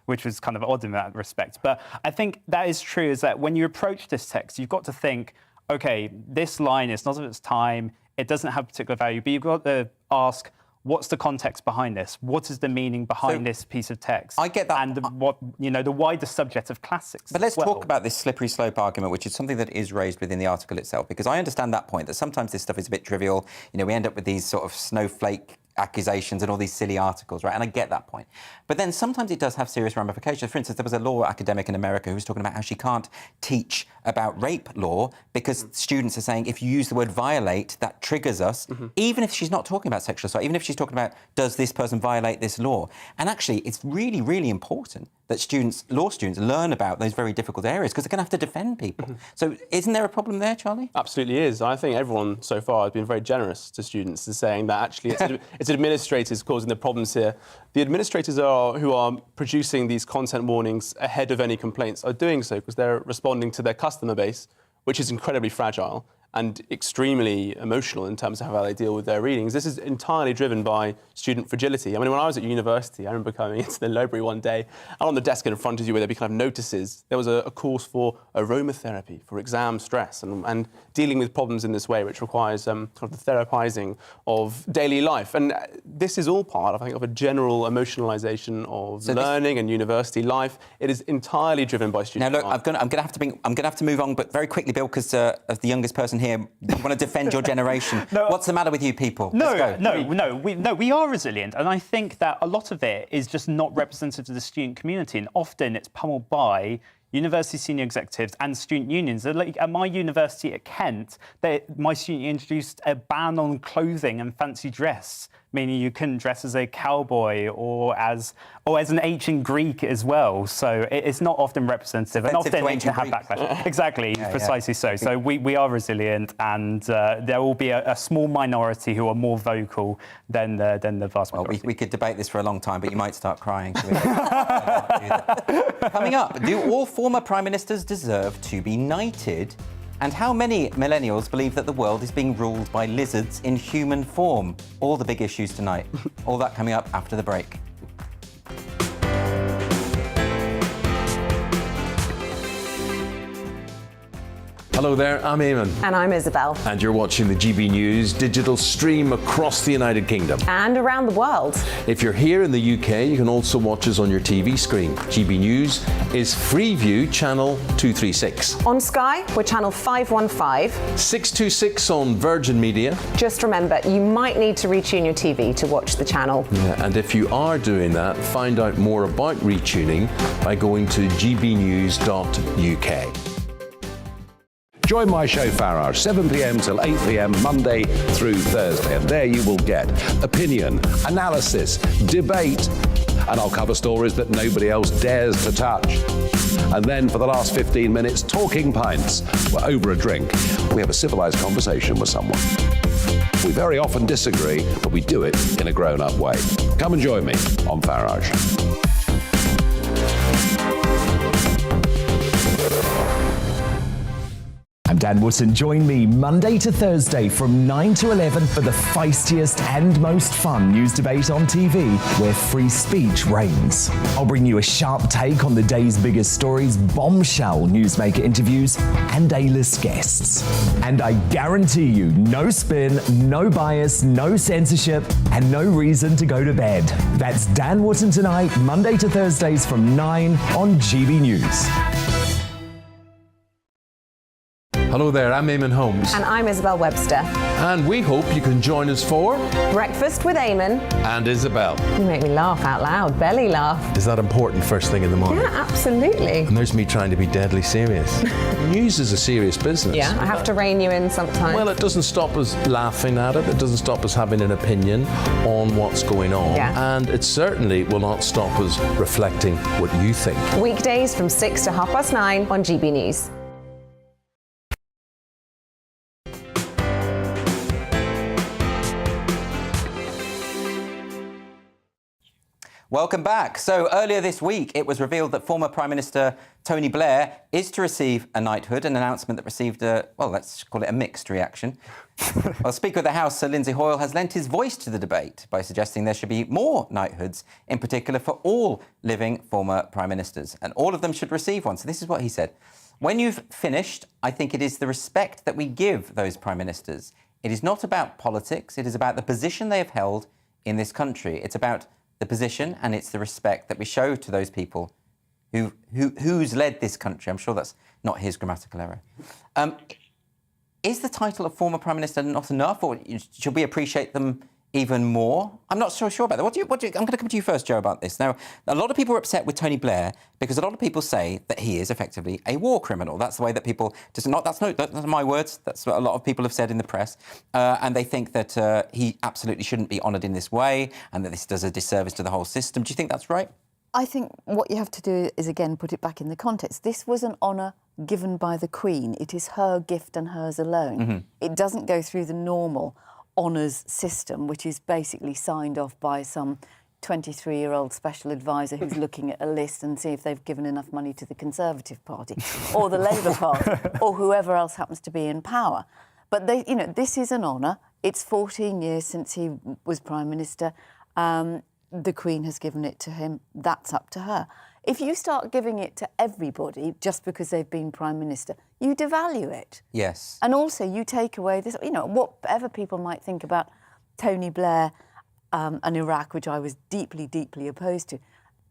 which was kind of odd in that respect. But I think that is true, is that when you approach this text, you've got to think, OK, this line is not of its time, it doesn't have particular value, but you've got to ask, what's the context behind this? What is the meaning behind this piece of text? I get that. And the wider subject of classics. But let's talk about this slippery slope argument, which is something that is raised within the article itself, because I understand that point, that sometimes this stuff is a bit trivial. You know, we end up with these sort of snowflake accusations and all these silly articles, right? And I get that point. But then sometimes it does have serious ramifications. For instance, there was a law academic in America who was talking about how she can't teach about rape law because students are saying if you use the word violate, that triggers us, even if she's not talking about sexual assault, even if she's talking about does this person violate this law? And actually, it's really, really important that law students, learn about those very difficult areas because they're going to have to defend people. So isn't there a problem there, Charlie? Absolutely is. I think everyone so far has been very generous to students in saying that actually it's administrators causing the problems here. The administrators who are producing these content warnings ahead of any complaints are doing so because they're responding to their customer base, which is incredibly fragile. and extremely emotional in terms of how they deal with their readings. This is entirely driven by student fragility. I mean, when I was at university, I remember coming into the library one day, and on the desk in front of you where there'd be kind of notices, there was a course for aromatherapy, for exam stress, and dealing with problems in this way, which requires kind of the therapizing of daily life. And this is all part, I think, of a general emotionalization of learning and university life. It is entirely driven by student. Now, look, I'm going to have to move on, but very quickly, Bill, because as the youngest person here, you want to defend your generation. What's the matter with you people? We are resilient, and I think that a lot of it is just not representative of the student community, and often it's pummeled by university senior executives and student unions. Like at my university at Kent, my student union introduced a ban on clothing and fancy dress, meaning you couldn't dress as a cowboy or as an ancient Greek as well. So it's not often representative, and often it can have backlash. Exactly, precisely so. So we are resilient, and there will be a small minority who are more vocal than the vast majority. We could debate this for a long time, but you might start crying. Coming up, do all former prime ministers deserve to be knighted? And how many millennials believe that the world is being ruled by lizards in human form? All the big issues tonight. All that coming up after the break. Hello there, I'm Eamon. And I'm Isabel. And you're watching the GB News digital stream across the United Kingdom. And around the world. If you're here in the UK, you can also watch us on your TV screen. GB News is Freeview channel 236. On Sky, we're channel 515. 626 on Virgin Media. Just remember, you might need to retune your TV to watch the channel. Yeah, and if you are doing that, find out more about retuning by going to gbnews.uk. Join my show FAR, 7 p.m. till 8 p.m. Monday through Thursday, and there you will get opinion, analysis, debate, and I'll cover stories that nobody else dares to touch. And then for the last 15 minutes, talking pints. We're over a drink. We have a civilised conversation with someone. We very often disagree, but we do it in a grown-up way. Come and join me on Farage. I'm Dan Wootton. Join me Monday to Thursday from 9 to 11 for the feistiest and most fun news debate on TV, where free speech reigns. I'll bring you a sharp take on the day's biggest stories, bombshell newsmaker interviews, and A-list guests. And I guarantee you, no spin, no bias, no censorship, and no reason to go to bed. That's Dan Wootton tonight, Monday to Thursdays from 9 on GB News. Hello there, I'm Eamon Holmes. And I'm Isabel Webster. And we hope you can join us for Breakfast with Eamon and Isabel. You make me laugh out loud, belly laugh. Is that important first thing in the morning? Yeah, absolutely. And there's me trying to be deadly serious. News is a serious business. Yeah, I have to rein you in sometimes. Well, it doesn't stop us laughing at it. It doesn't stop us having an opinion on what's going on. Yeah. And it certainly will not stop us reflecting what you think. Weekdays from 6 to 9:30 on GB News. Welcome back. So earlier this week, it was revealed that former Prime Minister Tony Blair is to receive a knighthood, an announcement that received let's call it a mixed reaction. Well, Speaker of the House, Sir Lindsay Hoyle, has lent his voice to the debate by suggesting there should be more knighthoods, in particular for all living former Prime Ministers, and all of them should receive one. So this is what he said. When you've finished, I think it is the respect that we give those Prime Ministers. It is not about politics. It is about the position they have held in this country. It's about the position, and it's the respect that we show to those people who's led this country. I'm sure that's not his grammatical error. Is the title of former Prime Minister not enough, or should we appreciate them even more? I'm not so sure about that. I'm going to come to you first, Joe, about this. Now, a lot of people are upset with Tony Blair because a lot of people say that he is effectively a war criminal. That's the way that people... That's not my words. That's what a lot of people have said in the press. And they think that he absolutely shouldn't be honoured in this way and that this does a disservice to the whole system. Do you think that's right? I think what you have to do is, again, put it back in the context. This was an honour given by the Queen. It is her gift and hers alone. Mm-hmm. It doesn't go through the normal honours system, which is basically signed off by some 23-year-old special advisor who's looking at a list and see if they've given enough money to the Conservative Party or the Labour Party or whoever else happens to be in power. But this is an honour. It's 14 years since he was Prime Minister. The Queen has given it to him. That's up to her. If you start giving it to everybody just because they've been Prime Minister, you devalue it. Yes. And also you take away this, whatever people might think about Tony Blair and Iraq, which I was deeply, deeply opposed to.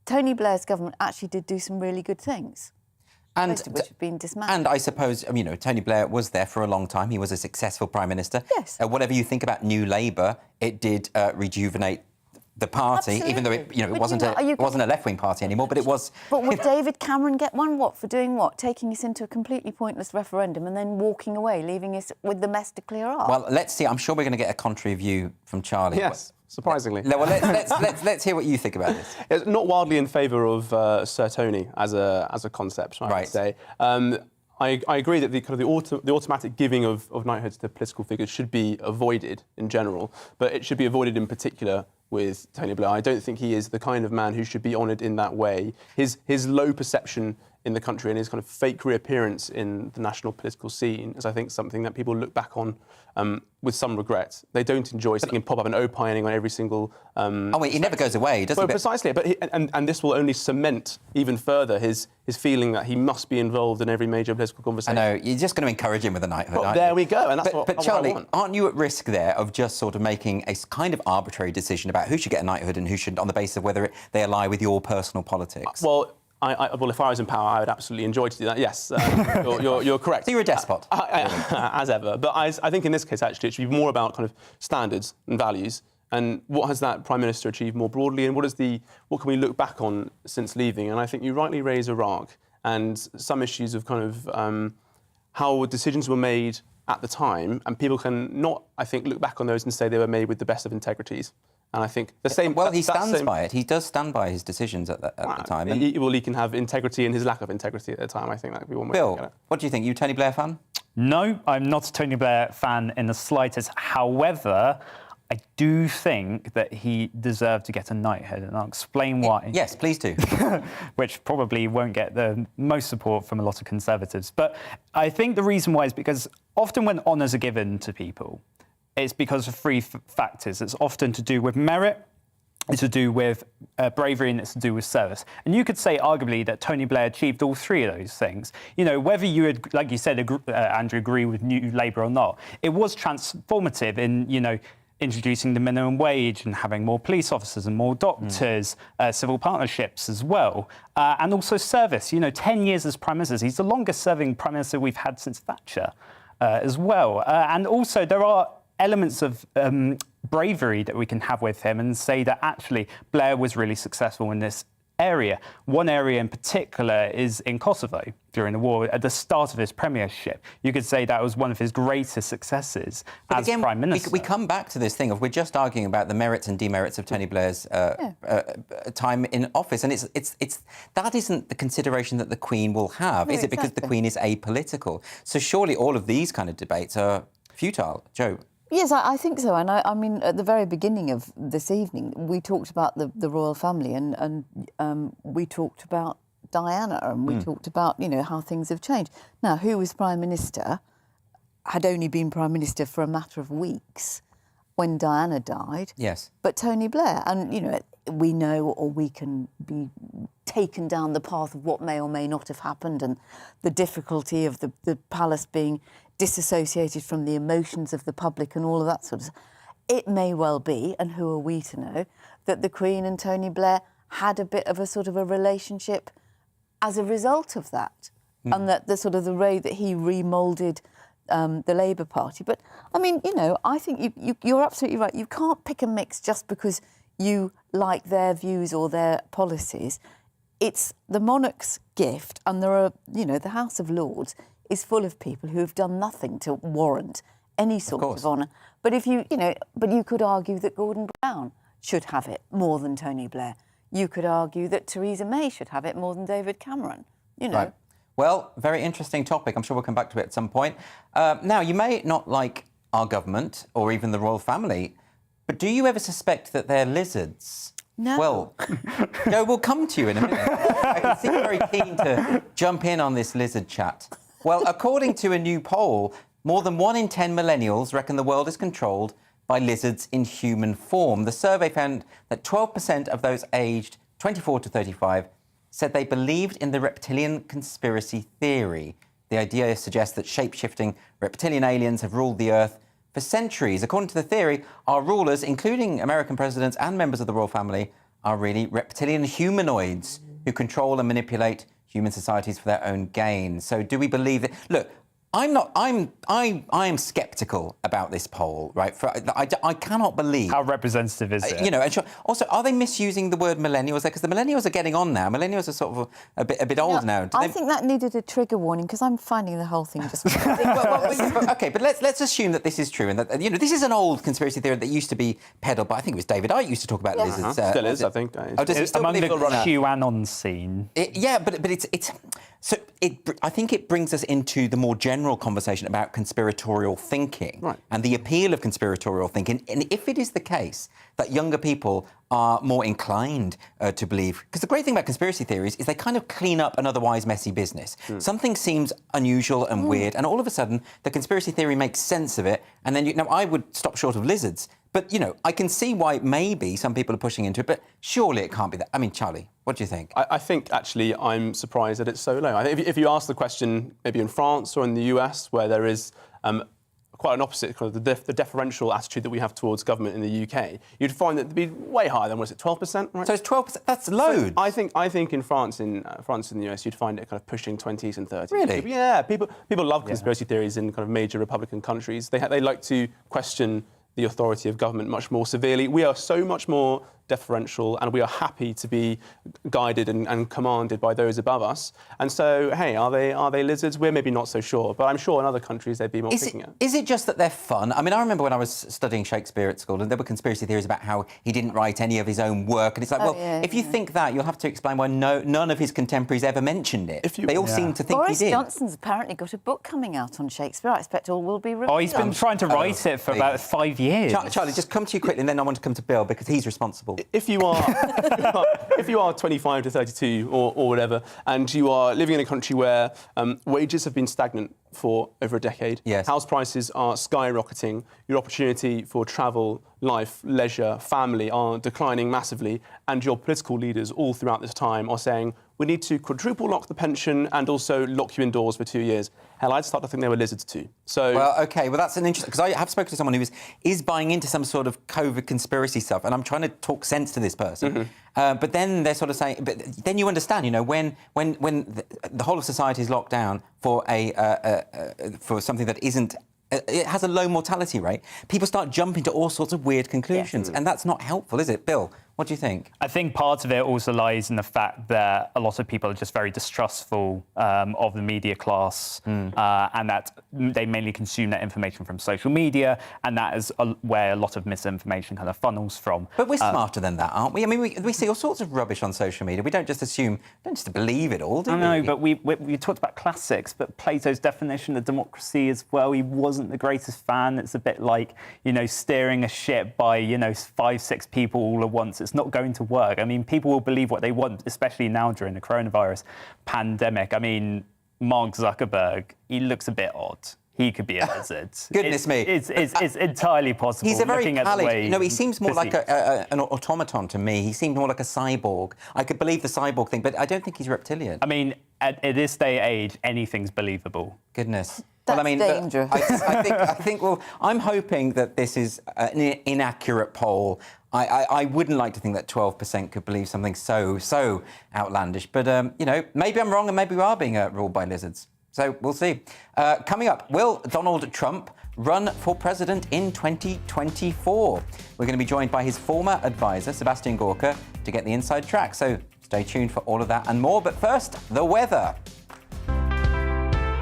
Tony Blair's government actually did do some really good things. And, most of which have been dismantled. And I suppose, Tony Blair was there for a long time. He was a successful Prime Minister. Yes. Whatever you think about New Labour, it did rejuvenate the party, Absolutely. even though it wasn't a left-wing party anymore, but it was... But would David Cameron get one? What, for doing what? Taking us into a completely pointless referendum and then walking away, leaving us with the mess to clear up? Well, let's see. I'm sure we're going to get a contrary view from Charlie. Yes, surprisingly. Well, let's hear what you think about this. It's not wildly in favour of Sir Tony as a concept, I would say. I agree that the automatic giving of knighthoods to political figures should be avoided in general, but it should be avoided in particular with Tony Blair. I don't think he is the kind of man who should be honoured in that way. His low perception in the country and his kind of fake reappearance in the national political scene is, I think, something that people look back on with some regret. They don't enjoy sitting in pop-up and opining on every single... oh, wait, he never goes away, does he? Well, precisely, but and this will only cement even further his feeling that he must be involved in every major political conversation. I know, you're just going to encourage him with a knighthood, well, there we go, and that's but Charlie, aren't you at risk there of just sort of making a kind of arbitrary decision about who should get a knighthood and who shouldn't on the basis of whether they ally with your personal politics? Well, if I was in power, I would absolutely enjoy to do that, yes. You're correct. So you're a despot? As ever. But I think in this case, actually, it should be more about kind of standards and values and what has that Prime Minister achieved more broadly and what can we look back on since leaving? And I think you rightly raise Iraq and some issues of kind of how decisions were made at the time, and people can not, I think, look back on those and say they were made with the best of integrities. And I think the same... Well, he stands by it. He does stand by his decisions at the time. He can have integrity in his lack of integrity at the time. I think that would be one way to look at it. What do you think? You a Tony Blair fan? No, I'm not a Tony Blair fan in the slightest. However, I do think that he deserved to get a knighthood, and I'll explain why. Yes, please do. Which probably won't get the most support from a lot of Conservatives. But I think the reason why is because often when honours are given to people, it's because of three factors. It's often to do with merit, it's to do with bravery, and it's to do with service. And you could say, arguably, that Tony Blair achieved all three of those things. Whether you would, like you said, Andrew, agree with New Labour or not, it was transformative in, introducing the minimum wage and having more police officers and more doctors, civil partnerships as well, and also service. 10 years as Prime Minister. He's the longest-serving Prime Minister we've had since Thatcher as well. And also, there are elements of bravery that we can have with him and say that actually Blair was really successful in this area. One area in particular is in Kosovo during the war. At the start of his premiership, you could say that was one of his greatest successes as Prime Minister. We come back to this thing of we're just arguing about the merits and demerits of Tony Blair's time in office, and it's that isn't the consideration that the Queen will have, is it? Because the Queen is apolitical. So surely all of these kind of debates are futile. Jo? Yes, I think so. And I mean, at the very beginning of this evening, we talked about the royal family and we talked about Diana and we talked about, how things have changed. Now, who was Prime Minister had only been Prime Minister for a matter of weeks when Diana died. Yes. But Tony Blair. And, we know or we can be taken down the path of what may or may not have happened and the difficulty of the palace being disassociated from the emotions of the public and all of that sort of stuff. It may well be, and who are we to know, that the Queen and Tony Blair had a bit of a sort of a relationship as a result of that, and that the way that he remoulded the Labour Party. But, I mean, I think you're absolutely right. You can't pick and mix just because you like their views or their policies. It's the monarch's gift, and there are, the House of Lords is full of people who have done nothing to warrant any sort of honour. But if but you could argue that Gordon Brown should have it more than Tony Blair. You could argue that Theresa May should have it more than David Cameron. Right. Well, very interesting topic. I'm sure we'll come back to it at some point. Now, you may not like our government or even the royal family, but do you ever suspect that they're lizards? No. Well, Jo, we'll come to you in a minute. I can see you're very keen to jump in on this lizard chat. Well, according to a new poll, More than 1 in 10 millennials reckon the world is controlled by lizards in human form. The survey found that 12% of those aged 24 to 35 said they believed in the reptilian conspiracy theory. The idea suggests that shape-shifting reptilian aliens have ruled the Earth for centuries. According to the theory, our rulers, including American presidents and members of the royal family, are really reptilian humanoids who control and manipulate human societies for their own gain. So do we believe that? Look, I am sceptical about this poll, right? I cannot believe how representative is it. You know, and also, are they misusing the word millennials there? Because the millennials are getting on now. Millennials are sort of a bit old now. I think that needed a trigger warning because I'm finding the whole thing just. Okay, but let's assume that this is true and that this is an old conspiracy theory that used to be peddled, but I think it was David Icke used to talk about lizards. Still is, I think. Oh, does he still among the believe it'll run out? QAnon scene? I think it brings us into the more general conversation about conspiratorial thinking and the appeal of conspiratorial thinking. And if it is the case that younger people are more inclined to believe, because the great thing about conspiracy theories is they kind of clean up an otherwise messy business. Something seems unusual and weird, and all of a sudden the conspiracy theory makes sense of it. And then, I would stop short of lizards. But, I can see why maybe some people are pushing into it, but surely it can't be that. I mean, Charlie, what do you think? I think, actually, I'm surprised that it's so low. I think if you ask the question maybe in France or in the US, where there is quite an opposite, kind of the deferential attitude that we have towards government in the UK, you'd find that it'd be way higher than, was it 12%? Right? So it's 12%? That's loads. So I think in France and the US, you'd find it kind of pushing 20s and 30s. Really? Yeah, people love conspiracy theories in kind of major Republican countries. They like to question the authority of government much more severely. We are so much more deferential, and we are happy to be guided and commanded by those above us. And so, hey, are they lizards? We're maybe not so sure, but I'm sure in other countries they'd be more picking it. Is it just that they're fun? I mean, I remember when I was studying Shakespeare at school, and there were conspiracy theories about how he didn't write any of his own work, and it's like, if you think that, you'll have to explain why none of his contemporaries ever mentioned it. They all seem to think he did. Boris Johnson's apparently got a book coming out on Shakespeare. I expect all will be revealed. Oh, he's been trying to write it for about 5 years. Charlie, just come to you quickly, and then I want to come to Bill, because he's responsible. If you are 25 to 32 or whatever, and you are living in a country where wages have been stagnant for over a decade, house prices are skyrocketing, your opportunity for travel, life, leisure, family are declining massively, and your political leaders all throughout this time are saying, we need to quadruple lock the pension and also lock you indoors for 2 years. Hell, I'd start to think they were lizards too. So, that's an interesting, because I have spoken to someone who is buying into some sort of COVID conspiracy stuff, and I'm trying to talk sense to this person. But then they're sort of saying, but then you understand, when the whole of society is locked down for for something that isn't. It has a low mortality rate. People start jumping to all sorts of weird conclusions, and that's not helpful, is it? Bill, what do you think? I think part of it also lies in the fact that a lot of people are just very distrustful of the media class, and that they mainly consume that information from social media, and that is where a lot of misinformation kind of funnels from. But we're smarter than that, aren't we? I mean, we see all sorts of rubbish on social media. We don't just believe it all, do we? I know, but we talked about classics, but Plato's definition of democracy as well, he wasn't the greatest fan. It's a bit like, steering a ship by, 5-6 people all at once. It's not going to work. I mean, people will believe what they want, especially now during the coronavirus pandemic. I mean, Mark Zuckerberg, he looks a bit odd. He could be a lizard. Goodness me. It's entirely possible. He's a very pallid... he seems more like perceived. an automaton to me. He seemed more like a cyborg. I could believe the cyborg thing, but I don't think he's reptilian. I mean, at this day and age, anything's believable. Goodness. That's dangerous. I think. Well, I'm hoping that this is an inaccurate poll. I wouldn't like to think that 12% could believe something so outlandish. But maybe I'm wrong, and maybe we are being ruled by lizards. So we'll see. Coming up, will Donald Trump run for president in 2024? We're going to be joined by his former advisor, Sebastian Gorka, to get the inside track. So stay tuned for all of that and more. But first, the weather.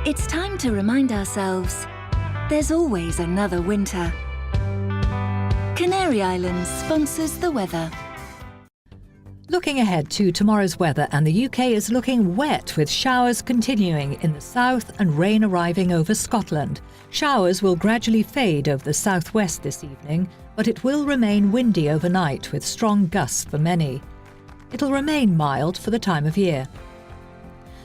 It's time to remind ourselves there's always another winter. Canary Islands sponsors the weather. Looking ahead to tomorrow's weather, and the UK is looking wet with showers continuing in the south and rain arriving over Scotland. Showers will gradually fade over the southwest this evening, but it will remain windy overnight with strong gusts for many. It'll remain mild for the time of year.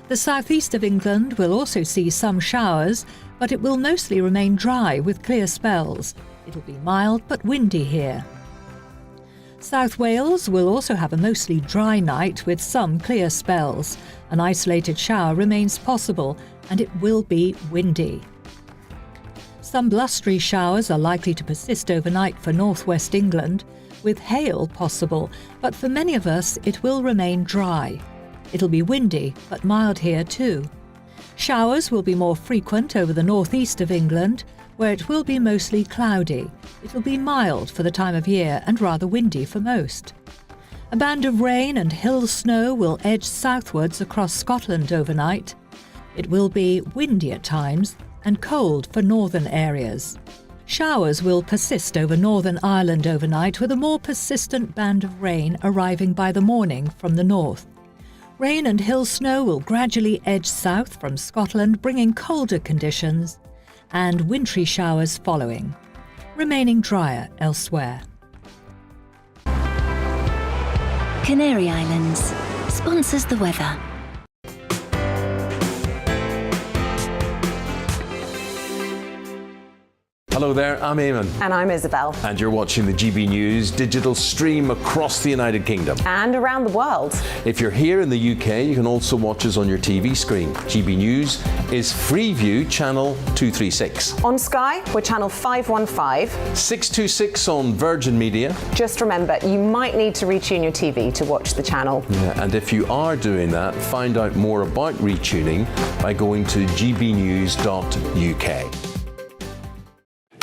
The southeast of England will also see some showers, but it will mostly remain dry with clear spells. It'll be mild but windy here. South Wales will also have a mostly dry night with some clear spells. An isolated shower remains possible and it will be windy. Some blustery showers are likely to persist overnight for northwest England, with hail possible, but for many of us it will remain dry. It'll be windy but mild here too. Showers will be more frequent over the northeast of England, where it will be mostly cloudy. It'll be mild for the time of year and rather windy for most. A band of rain and hill snow will edge southwards across Scotland overnight. It will be windy at times and cold for northern areas. Showers will persist over Northern Ireland overnight, with a more persistent band of rain arriving by the morning from the north. Rain and hill snow will gradually edge south from Scotland, bringing colder conditions, and wintry showers following, remaining drier elsewhere. Canary Islands sponsors the weather. Hello there, I'm Eamon. And I'm Isabel. And you're watching the GB News digital stream across the United Kingdom. And around the world. If you're here in the UK, you can also watch us on your TV screen. GB News is Freeview channel 236. On Sky, we're channel 515. 626 on Virgin Media. Just remember, you might need to retune your TV to watch the channel. Yeah, and if you are doing that, find out more about retuning by going to gbnews.uk.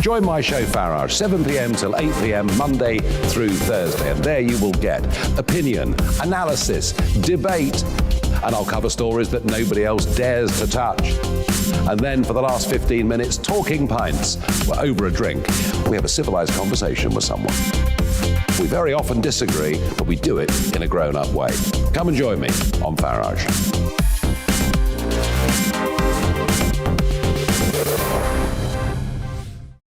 Join my show FARNHAMDIES, 7 p.m. till 8 p.m. Monday through Thursday, and there you will get opinion, analysis, debate, and I'll cover stories that nobody else dares to touch. And then for the last 15 minutes, talking pints. We're over a drink. We have a civilised conversation with someone. We very often disagree, but we do it in a grown-up way. Come and join me on FARNHAMDIES.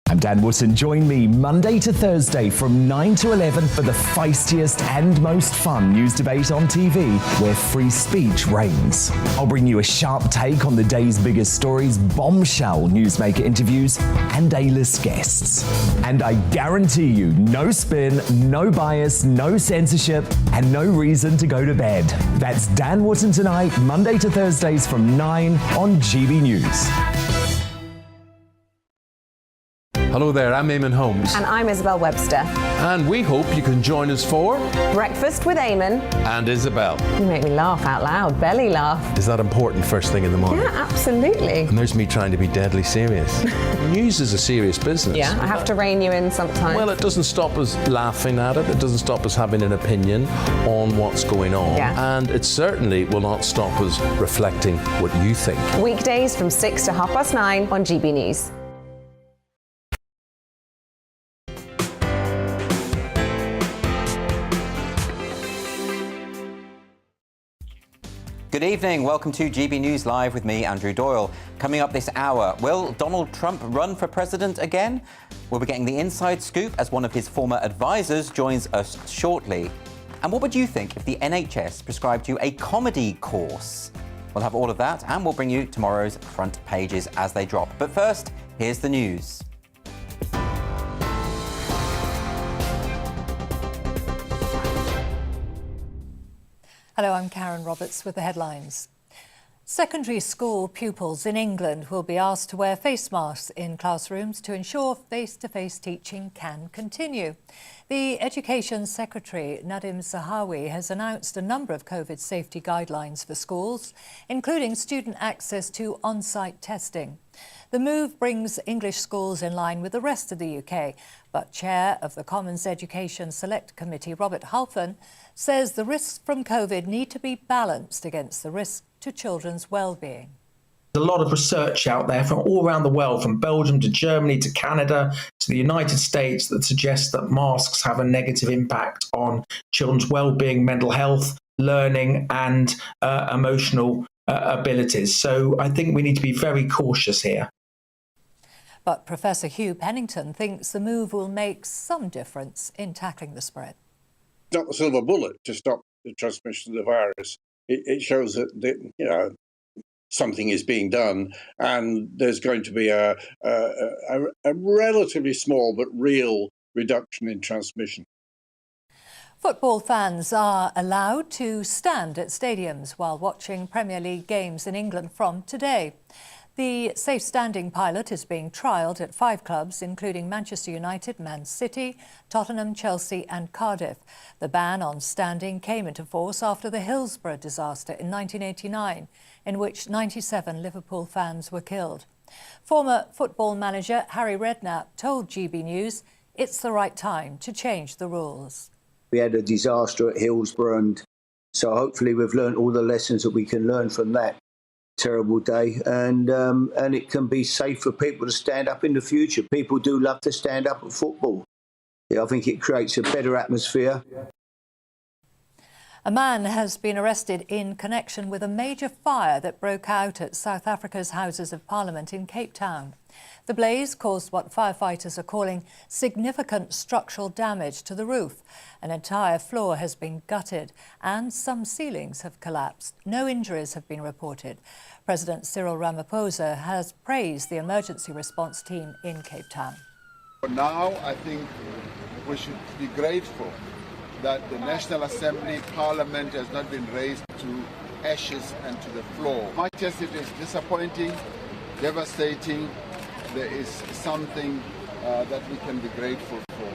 I'm Dan Wootton. Join me Monday to Thursday from 9 to 11 for the feistiest and most fun news debate on TV, where free speech reigns. I'll bring you a sharp take on the day's biggest stories, bombshell newsmaker interviews, and A-list guests. And I guarantee you, no spin, no bias, no censorship, and no reason to go to bed. That's Dan Wootton tonight, Monday to Thursdays from 9 on GB News. Hello there, I'm Eamon Holmes. And I'm Isabel Webster. And we hope you can join us for Breakfast with Eamon and Isabel. You make me laugh out loud, belly laugh. Is that important first thing in the morning? Yeah, absolutely. And there's me trying to be deadly serious. News is a serious business. Yeah, I have to rein you in sometimes. Well, it doesn't stop us laughing at it. It doesn't stop us having an opinion on what's going on. Yeah. And it certainly will not stop us reflecting what you think. Weekdays from 6 to 9:30 on GB News. Good evening, welcome to GB News Live with me, Andrew Doyle. Coming up this hour, will Donald Trump run for president again? We'll be getting the inside scoop as one of his former advisors joins us shortly. And what would you think if the NHS prescribed you a comedy course? We'll have all of that and we'll bring you tomorrow's front pages as they drop. But first, here's the news. Hello, I'm Karen Roberts with the headlines. Secondary school pupils in England will be asked to wear face masks in classrooms to ensure face-to-face teaching can continue. The Education Secretary, Nadhim Zahawi, has announced a number of COVID safety guidelines for schools, including student access to on-site testing. The move brings English schools in line with the rest of the UK, but Chair of the Commons Education Select Committee, Robert Halfon, says the risks from COVID need to be balanced against the risk to children's well-being. There's a lot of research out there from all around the world, from Belgium to Germany to Canada to the United States, that suggests that masks have a negative impact on children's well-being, mental health, learning and emotional abilities. So I think we need to be very cautious here. But Professor Hugh Pennington thinks the move will make some difference in tackling the spread. It's not the silver bullet to stop the transmission of the virus. It shows that something is being done, and there's going to be a relatively small but real reduction in transmission. Football fans are allowed to stand at stadiums while watching Premier League games in England from today. The safe standing pilot is being trialled at 5 clubs, including Manchester United, Man City, Tottenham, Chelsea and Cardiff. The ban on standing came into force after the Hillsborough disaster in 1989, in which 97 Liverpool fans were killed. Former football manager Harry Redknapp told GBNews it's the right time to change the rules. We had a disaster at Hillsborough, and so hopefully we've learned all the lessons that we can learn from that terrible day, and it can be safe for people to stand up in the future. People do love to stand up at football. Yeah, I think it creates a better atmosphere. A man has been arrested in connection with a major fire that broke out at South Africa's Houses of Parliament in Cape Town. The blaze caused what firefighters are calling significant structural damage to the roof. An entire floor has been gutted and some ceilings have collapsed. No injuries have been reported. President Cyril Ramaphosa has praised the emergency response team in Cape Town. For now, I think we should be grateful that the National Assembly Parliament has not been razed to ashes and to the floor. Much as it is disappointing, devastating, there is something that we can be grateful for.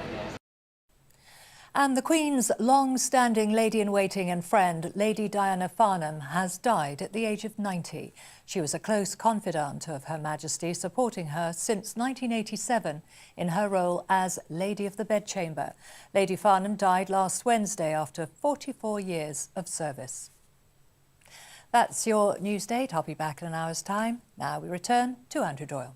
And the Queen's long-standing lady-in-waiting and friend, Lady Diana Farnham, has died at the age of 90. She was a close confidant of Her Majesty, supporting her since 1987 in her role as Lady of the Bedchamber. Lady Farnham died last Wednesday after 44 years of service. That's your news date. I'll be back in an hour's time. Now we return to Andrew Doyle.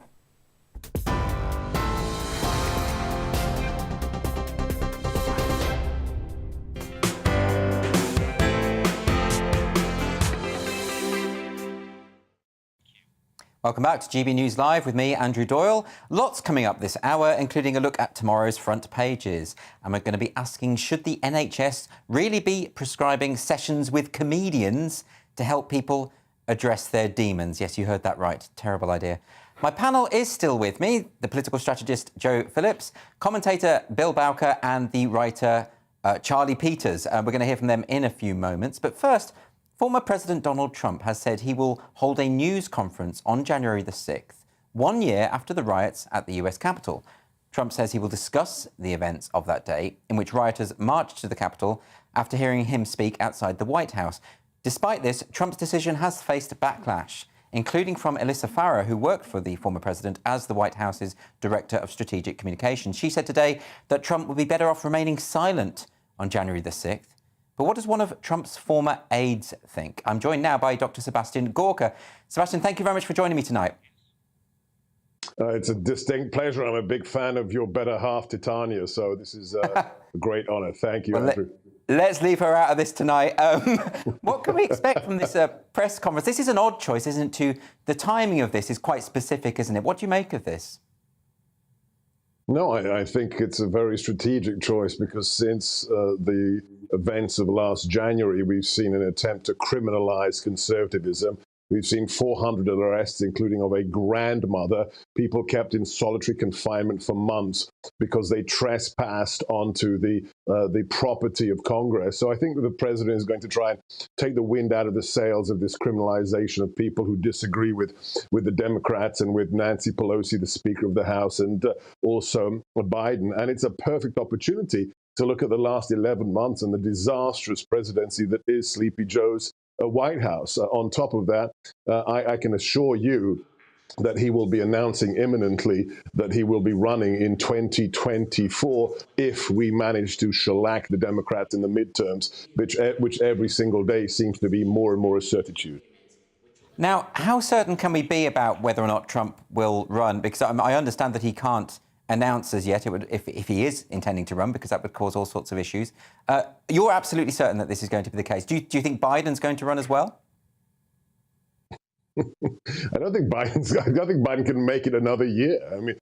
Welcome back to GB News Live with me, Andrew Doyle. Lots coming up this hour, including a look at tomorrow's front pages. And we're going to be asking, should the NHS really be prescribing sessions with comedians to help people address their demons? Yes, you heard that right. Terrible idea. My panel is still with me, the political strategist Joe Phillips, commentator Bill Bowkett and the writer Charlie Peters. We're going to hear from them in a few moments. But first, former President Donald Trump has said he will hold a news conference on January the 6th, 1 year after the riots at the US Capitol. Trump says he will discuss the events of that day, in which rioters marched to the Capitol after hearing him speak outside the White House. Despite this, Trump's decision has faced backlash, including from Alyssa Farah, who worked for the former president as the White House's Director of Strategic Communications. She said today that Trump would be better off remaining silent on January the 6th. But what does one of Trump's former aides think? I'm joined now by Dr. Sebastian Gorka. Sebastian, thank you very much for joining me tonight. It's a distinct pleasure. I'm a big fan of your better half, Titania, so this is a great honour. Thank you, Andrew. Let's leave her out of this tonight. What can we expect from this press conference? This is an odd choice, isn't it? The timing of this is quite specific, isn't it? What do you make of this? No, I think it's a very strategic choice because since the events of last January, we've seen an attempt to criminalize conservatism. We've seen 400 arrests, including of a grandmother, people kept in solitary confinement for months because they trespassed onto the property of Congress. So I think that the president is going to try and take the wind out of the sails of this criminalization of people who disagree with the Democrats and with Nancy Pelosi, the Speaker of the House, and also Biden. And it's a perfect opportunity to look at the last 11 months and the disastrous presidency that is Sleepy Joe's White House. On top of that, I can assure you that he will be announcing imminently that he will be running in 2024 if we manage to shellac the Democrats in the midterms, which every single day seems to be more and more a certitude. Now, how certain can we be about whether or not Trump will run? Because I understand that he can't announce as yet if he is intending to run, because that would cause all sorts of issues. You're absolutely certain that this is going to be the case. Do you think Biden's going to run as well? I don't think Biden can make it another year. I mean,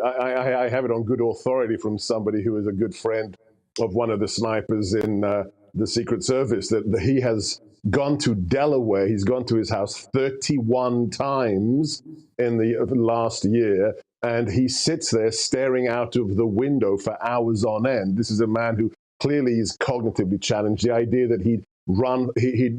I have it on good authority from somebody who is a good friend of one of the snipers in the Secret Service that he has gone to Delaware. He's gone to his house 31 times in the last year, and he sits there staring out of the window for hours on end. This is a man who clearly is cognitively challenged. The idea that he'd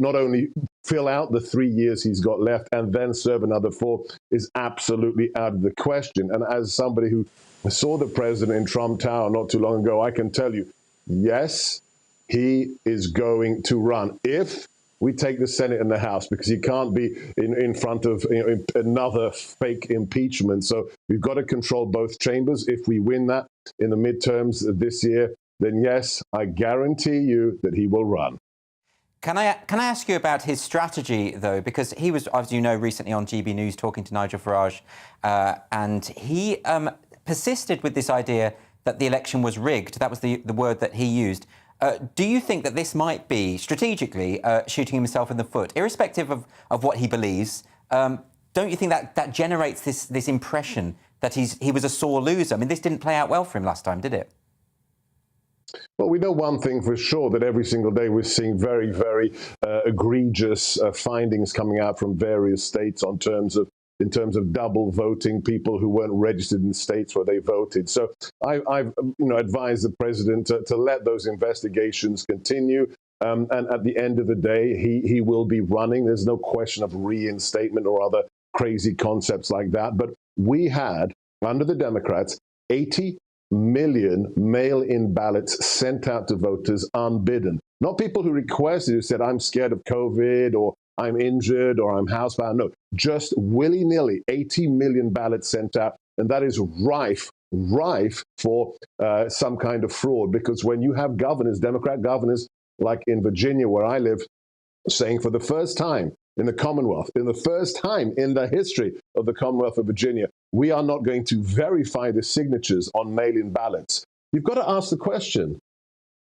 not only fill out the 3 years he's got left and then serve another 4 is absolutely out of the question. And as somebody who saw the president in Trump Tower not too long ago, I can tell you, yes, he is going to run if we take the Senate and the House, because he can't be in front of another fake impeachment. So we've got to control both chambers. If we win that in the midterms this year, then yes, I guarantee you that he will run. Can I ask you about his strategy, though? Because he was, as you know, recently on GBNews talking to Nigel Farage, and he persisted with this idea that the election was rigged. That was the word that he used. Do you think that this might be, strategically, shooting himself in the foot? Irrespective of what he believes, don't you think that generates this impression that he was a sore loser? I mean, this didn't play out well for him last time, did it? Well, we know one thing for sure, that every single day we're seeing very, very egregious findings coming out from various states in terms of double voting, people who weren't registered in states where they voted. So I've advised the president to let those investigations continue. And at the end of the day, he will be running. There's no question of reinstatement or other crazy concepts like that. But we had, under the Democrats, 80 million mail-in ballots sent out to voters unbidden. Not people who requested, who said, I'm scared of COVID, or I'm injured, or I'm housebound. No, just willy-nilly, 80 million ballots sent out. And that is rife for some kind of fraud. Because when you have governors, Democrat governors, like in Virginia, where I live, saying for the first time in the Commonwealth, in the first time in the history of the Commonwealth of Virginia, we are not going to verify the signatures on mail-in ballots. You've got to ask the question,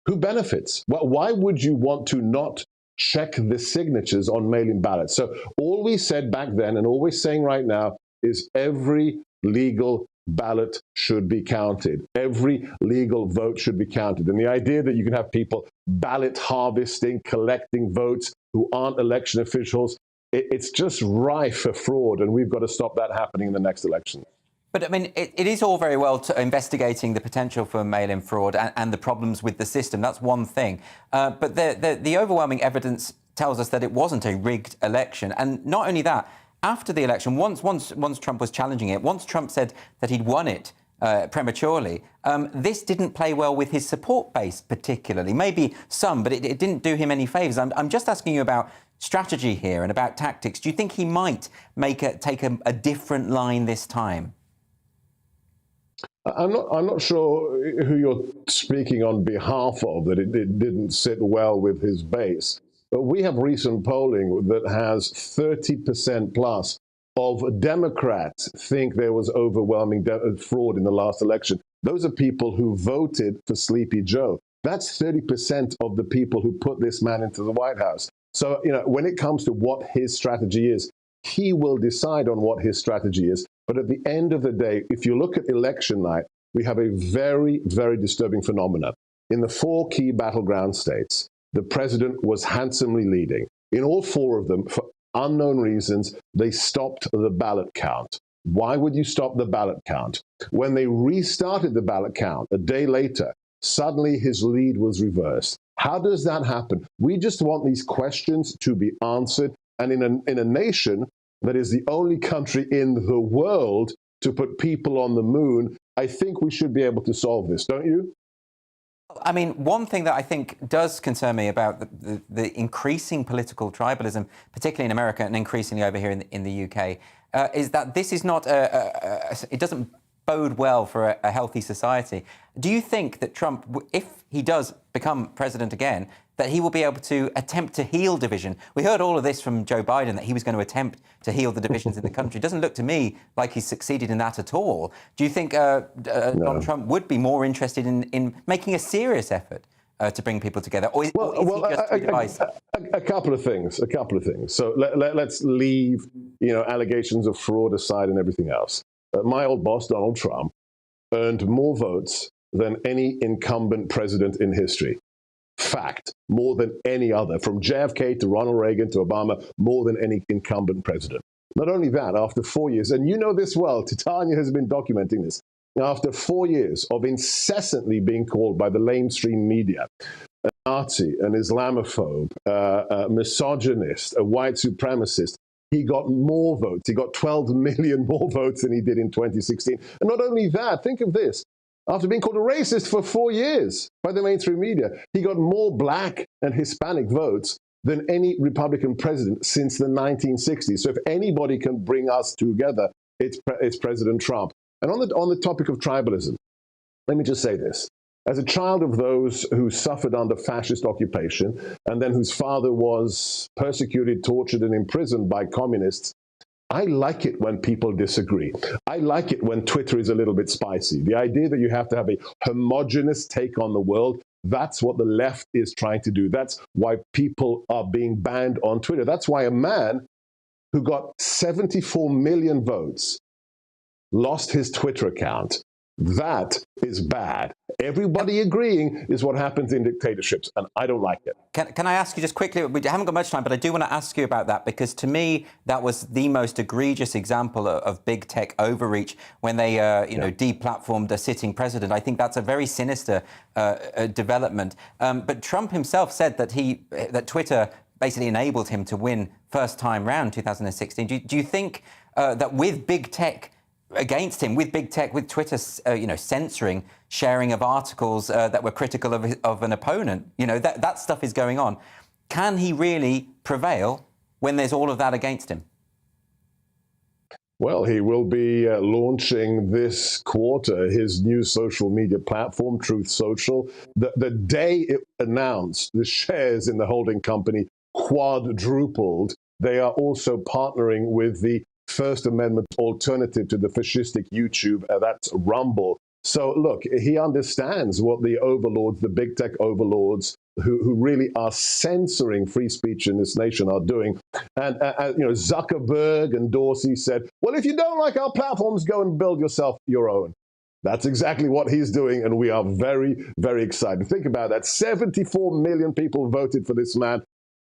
who benefits? Well, why would you want to not check the signatures on mail-in ballots? So all we said back then and all we're saying right now is every legal ballot should be counted. Every legal vote should be counted. And the idea that you can have people ballot harvesting, collecting votes who aren't election officials, it's just rife for fraud, and we've got to stop that happening in the next election. But, I mean, it is all very well investigating the potential for mail-in fraud and the problems with the system. That's one thing. But the overwhelming evidence tells us that it wasn't a rigged election. And not only that, after the election, once Trump was challenging it, once Trump said that he'd won it prematurely, this didn't play well with his support base particularly. Maybe some, but it didn't do him any favours. I'm just asking you about strategy here and about tactics. Do you think he might take a different line this time? I'm not sure who you're speaking on behalf of, that it didn't sit well with his base. But we have recent polling that has 30% plus of Democrats think there was overwhelming fraud in the last election. Those are people who voted for Sleepy Joe. That's 30% of the people who put this man into the White House. So, when it comes to what his strategy is, he will decide on what his strategy is. But at the end of the day, if you look at election night, we have a very, very disturbing phenomenon. In the 4 key battleground states, the president was handsomely leading. In all 4 of them, for unknown reasons, they stopped the ballot count. Why would you stop the ballot count? When they restarted the ballot count a day later, suddenly his lead was reversed. How does that happen? We just want these questions to be answered. And in a nation that is the only country in the world to put people on the moon, I think we should be able to solve this, don't you? I mean, one thing that I think does concern me about the increasing political tribalism, particularly in America and increasingly over here in the UK, is that this is not it doesn't bode well for a healthy society. Do you think that Trump, if he does become president again, that he will be able to attempt to heal division? We heard all of this from Joe Biden, that he was going to attempt to heal the divisions in the country. It doesn't look to me like he's succeeded in that at all. Do you think Donald Trump would be more interested in making a serious effort to bring people together? Or is he just too divisive? A couple of things. So let's leave, allegations of fraud aside and everything else. My old boss, Donald Trump, earned more votes than any incumbent president in history. Fact. more than any other, from JFK to Ronald Reagan to Obama, more than any incumbent president. Not only that, after 4 years, and you know this well, Titania has been documenting this, after 4 years of incessantly being called by the mainstream media a Nazi, an Islamophobe, a misogynist, a white supremacist, he got more votes. He got 12 million more votes than he did in 2016. And not only that, think of this. After being called a racist for 4 years by the mainstream media, he got more black and Hispanic votes than any Republican president since the 1960s. So if anybody can bring us together, it's President Trump. And on the topic of tribalism, let me just say this. As a child of those who suffered under fascist occupation and then whose father was persecuted, tortured, and imprisoned by communists, I like it when people disagree. I like it when Twitter is a little bit spicy. The idea that you have to have a homogenous take on the world, that's what the left is trying to do. That's why people are being banned on Twitter. That's why a man who got 74 million votes lost his Twitter account. That is bad. Everybody agreeing is what happens in dictatorships, and I don't like it. Can I ask you just quickly, we haven't got much time, but I do want to ask you about that, because to me, that was the most egregious example of big tech overreach when they, deplatformed a sitting president. I think that's a very sinister development. But Trump himself said that Twitter basically enabled him to win first time round 2016. Do you think that with big tech against him, with big tech, with Twitter, censoring sharing of articles that were critical of an opponent, that stuff is going on, can he really prevail when there's all of that against him? Well, he will be launching this quarter his new social media platform, Truth Social. The day it announced, the shares in the holding company quadrupled. They are also partnering with the First Amendment alternative to the fascistic YouTube, that's Rumble. So look, he understands what the overlords, the big tech overlords, who really are censoring free speech in this nation are doing. And Zuckerberg and Dorsey said, well, if you don't like our platforms, go and build yourself your own. That's exactly what he's doing, and we are very, very excited. Think about that. 74 million people voted for this man.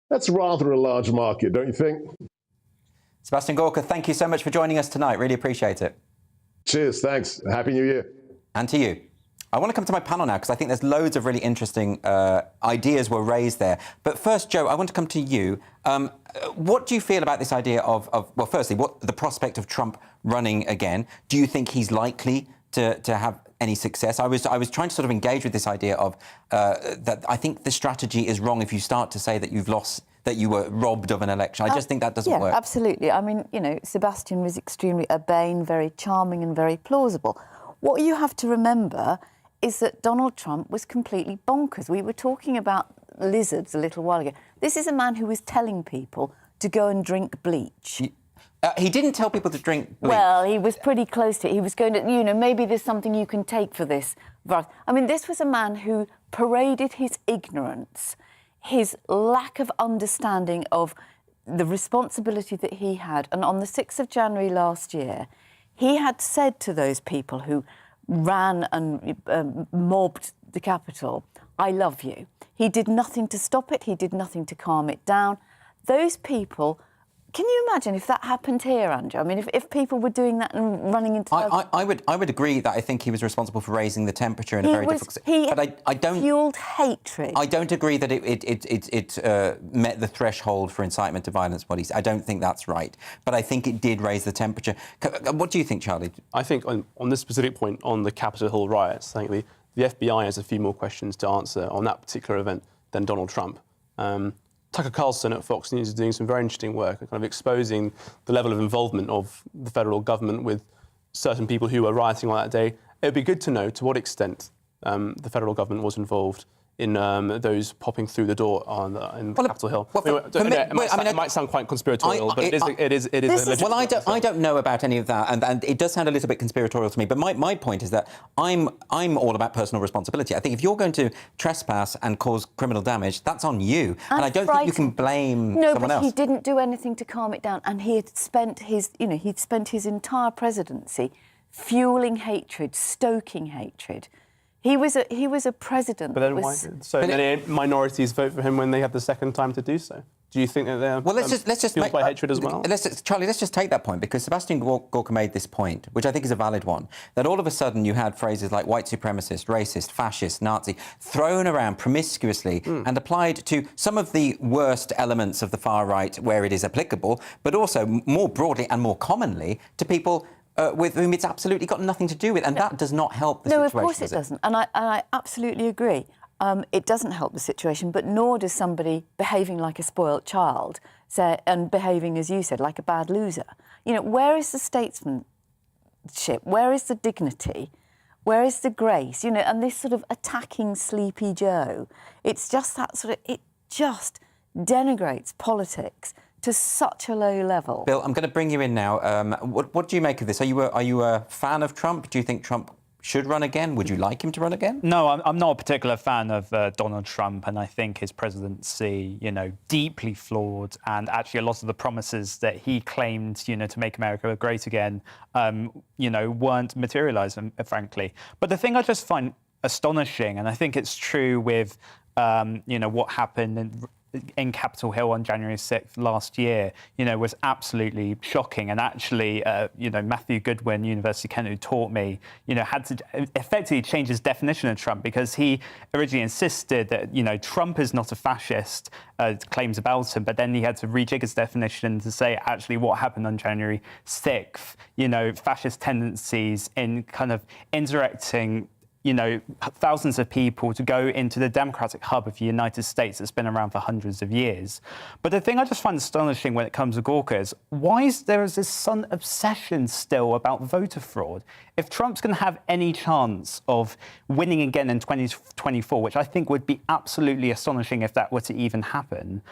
That's rather a large market, don't you think? Sebastian Gorka, thank you so much for joining us tonight. Really appreciate it. Cheers, thanks. Happy New Year. And to you. I want to come to my panel now because I think there's loads of really interesting ideas were raised there. But first, Joe, I want to come to you. What do you feel about this idea of well, firstly, what the prospect of Trump running again? Do you think he's likely to have any success? I was trying to sort of engage with this idea of that I think the strategy is wrong if you start to say that you've lost, that you were robbed of an election. I just think that doesn't work. Absolutely. I mean, Sebastian was extremely urbane, very charming and very plausible. What you have to remember is that Donald Trump was completely bonkers. We were talking about lizards a little while ago. This is a man who was telling people to go and drink bleach. He didn't tell people to drink bleach. Well, he was pretty close to it. He was going to, maybe there's something you can take for this. I mean, this was a man who paraded his ignorance, his lack of understanding of the responsibility that he had. And on the 6th of January last year, he had said to those people who ran and mobbed the Capitol, I love you. He did nothing to stop it. He did nothing to calm it down. Those people... Can you imagine if that happened here, Andrew? I mean, if people were doing that and running into... I would agree that I think he was responsible for raising the temperature in a very difficult... But I don't... fuelled hatred. I don't agree that it met the threshold for incitement to violence bodies. I don't think that's right. But I think it did raise the temperature. What do you think, Charlie? I think on this specific point, on the Capitol Hill riots, I think the FBI has a few more questions to answer on that particular event than Donald Trump. Tucker Carlson at Fox News is doing some very interesting work, kind of exposing the level of involvement of the federal government with certain people who were rioting on that day. It would be good to know to what extent the federal government was involved in those popping through the door in Capitol Hill. It might sound quite conspiratorial, but it is a legitimate... Well, I don't know about any of that, and it does sound a little bit conspiratorial to me, but my point is that I'm all about personal responsibility. I think if you're going to trespass and cause criminal damage, that's on you, and I don't think you can blame someone else. No, but he didn't do anything to calm it down, and he had spent his entire presidency fueling hatred, stoking hatred. He was a president. But then why so many minorities vote for him when they have the second time to do so? Do you think that they're let's just fueled by hatred as well? Charlie, let's just take that point, because Sebastian Gorka made this point, which I think is a valid one, that all of a sudden you had phrases like white supremacist, racist, fascist, Nazi thrown around promiscuously and applied to some of the worst elements of the far right where it is applicable, but also more broadly and more commonly to people with whom it's absolutely got nothing to do with, and that does not help the situation. No, of course it doesn't, and I absolutely agree. It doesn't help the situation, but nor does somebody behaving like a spoilt child and behaving, as you said, like a bad loser. You know, where is the statesmanship? Where is the dignity? Where is the grace? You know, and this sort of attacking Sleepy Joe, it's just that sort of, it just denigrates politics to such a low level. Bill, I'm going to bring you in now. What do you make of this? Are you a fan of Trump? Do you think Trump should run again? Would you like him to run again? No, I'm not a particular fan of Donald Trump, and I think his presidency, you know, deeply flawed, and actually a lot of the promises that he claimed, you know, to make America great again, you know, weren't materialised, frankly. But the thing I just find astonishing, and I think it's true with, you know, what happened in Capitol Hill on January 6th last year, you know, was absolutely shocking. And actually, you know, Matthew Goodwin, University of Kent, who taught me, you know, had to effectively change his definition of Trump, because he originally insisted that, you know, Trump is not a fascist, claims about him, but then he had to rejig his definition to say actually what happened on January 6th, you know, fascist tendencies in kind of indirecting, you know, thousands of people to go into the democratic hub of the United States that's been around for hundreds of years. But the thing I just find astonishing when it comes to Gorka is, why is there this sudden obsession still about voter fraud? If Trump's going to have any chance of winning again in 2024, which I think would be absolutely astonishing if that were to even happen,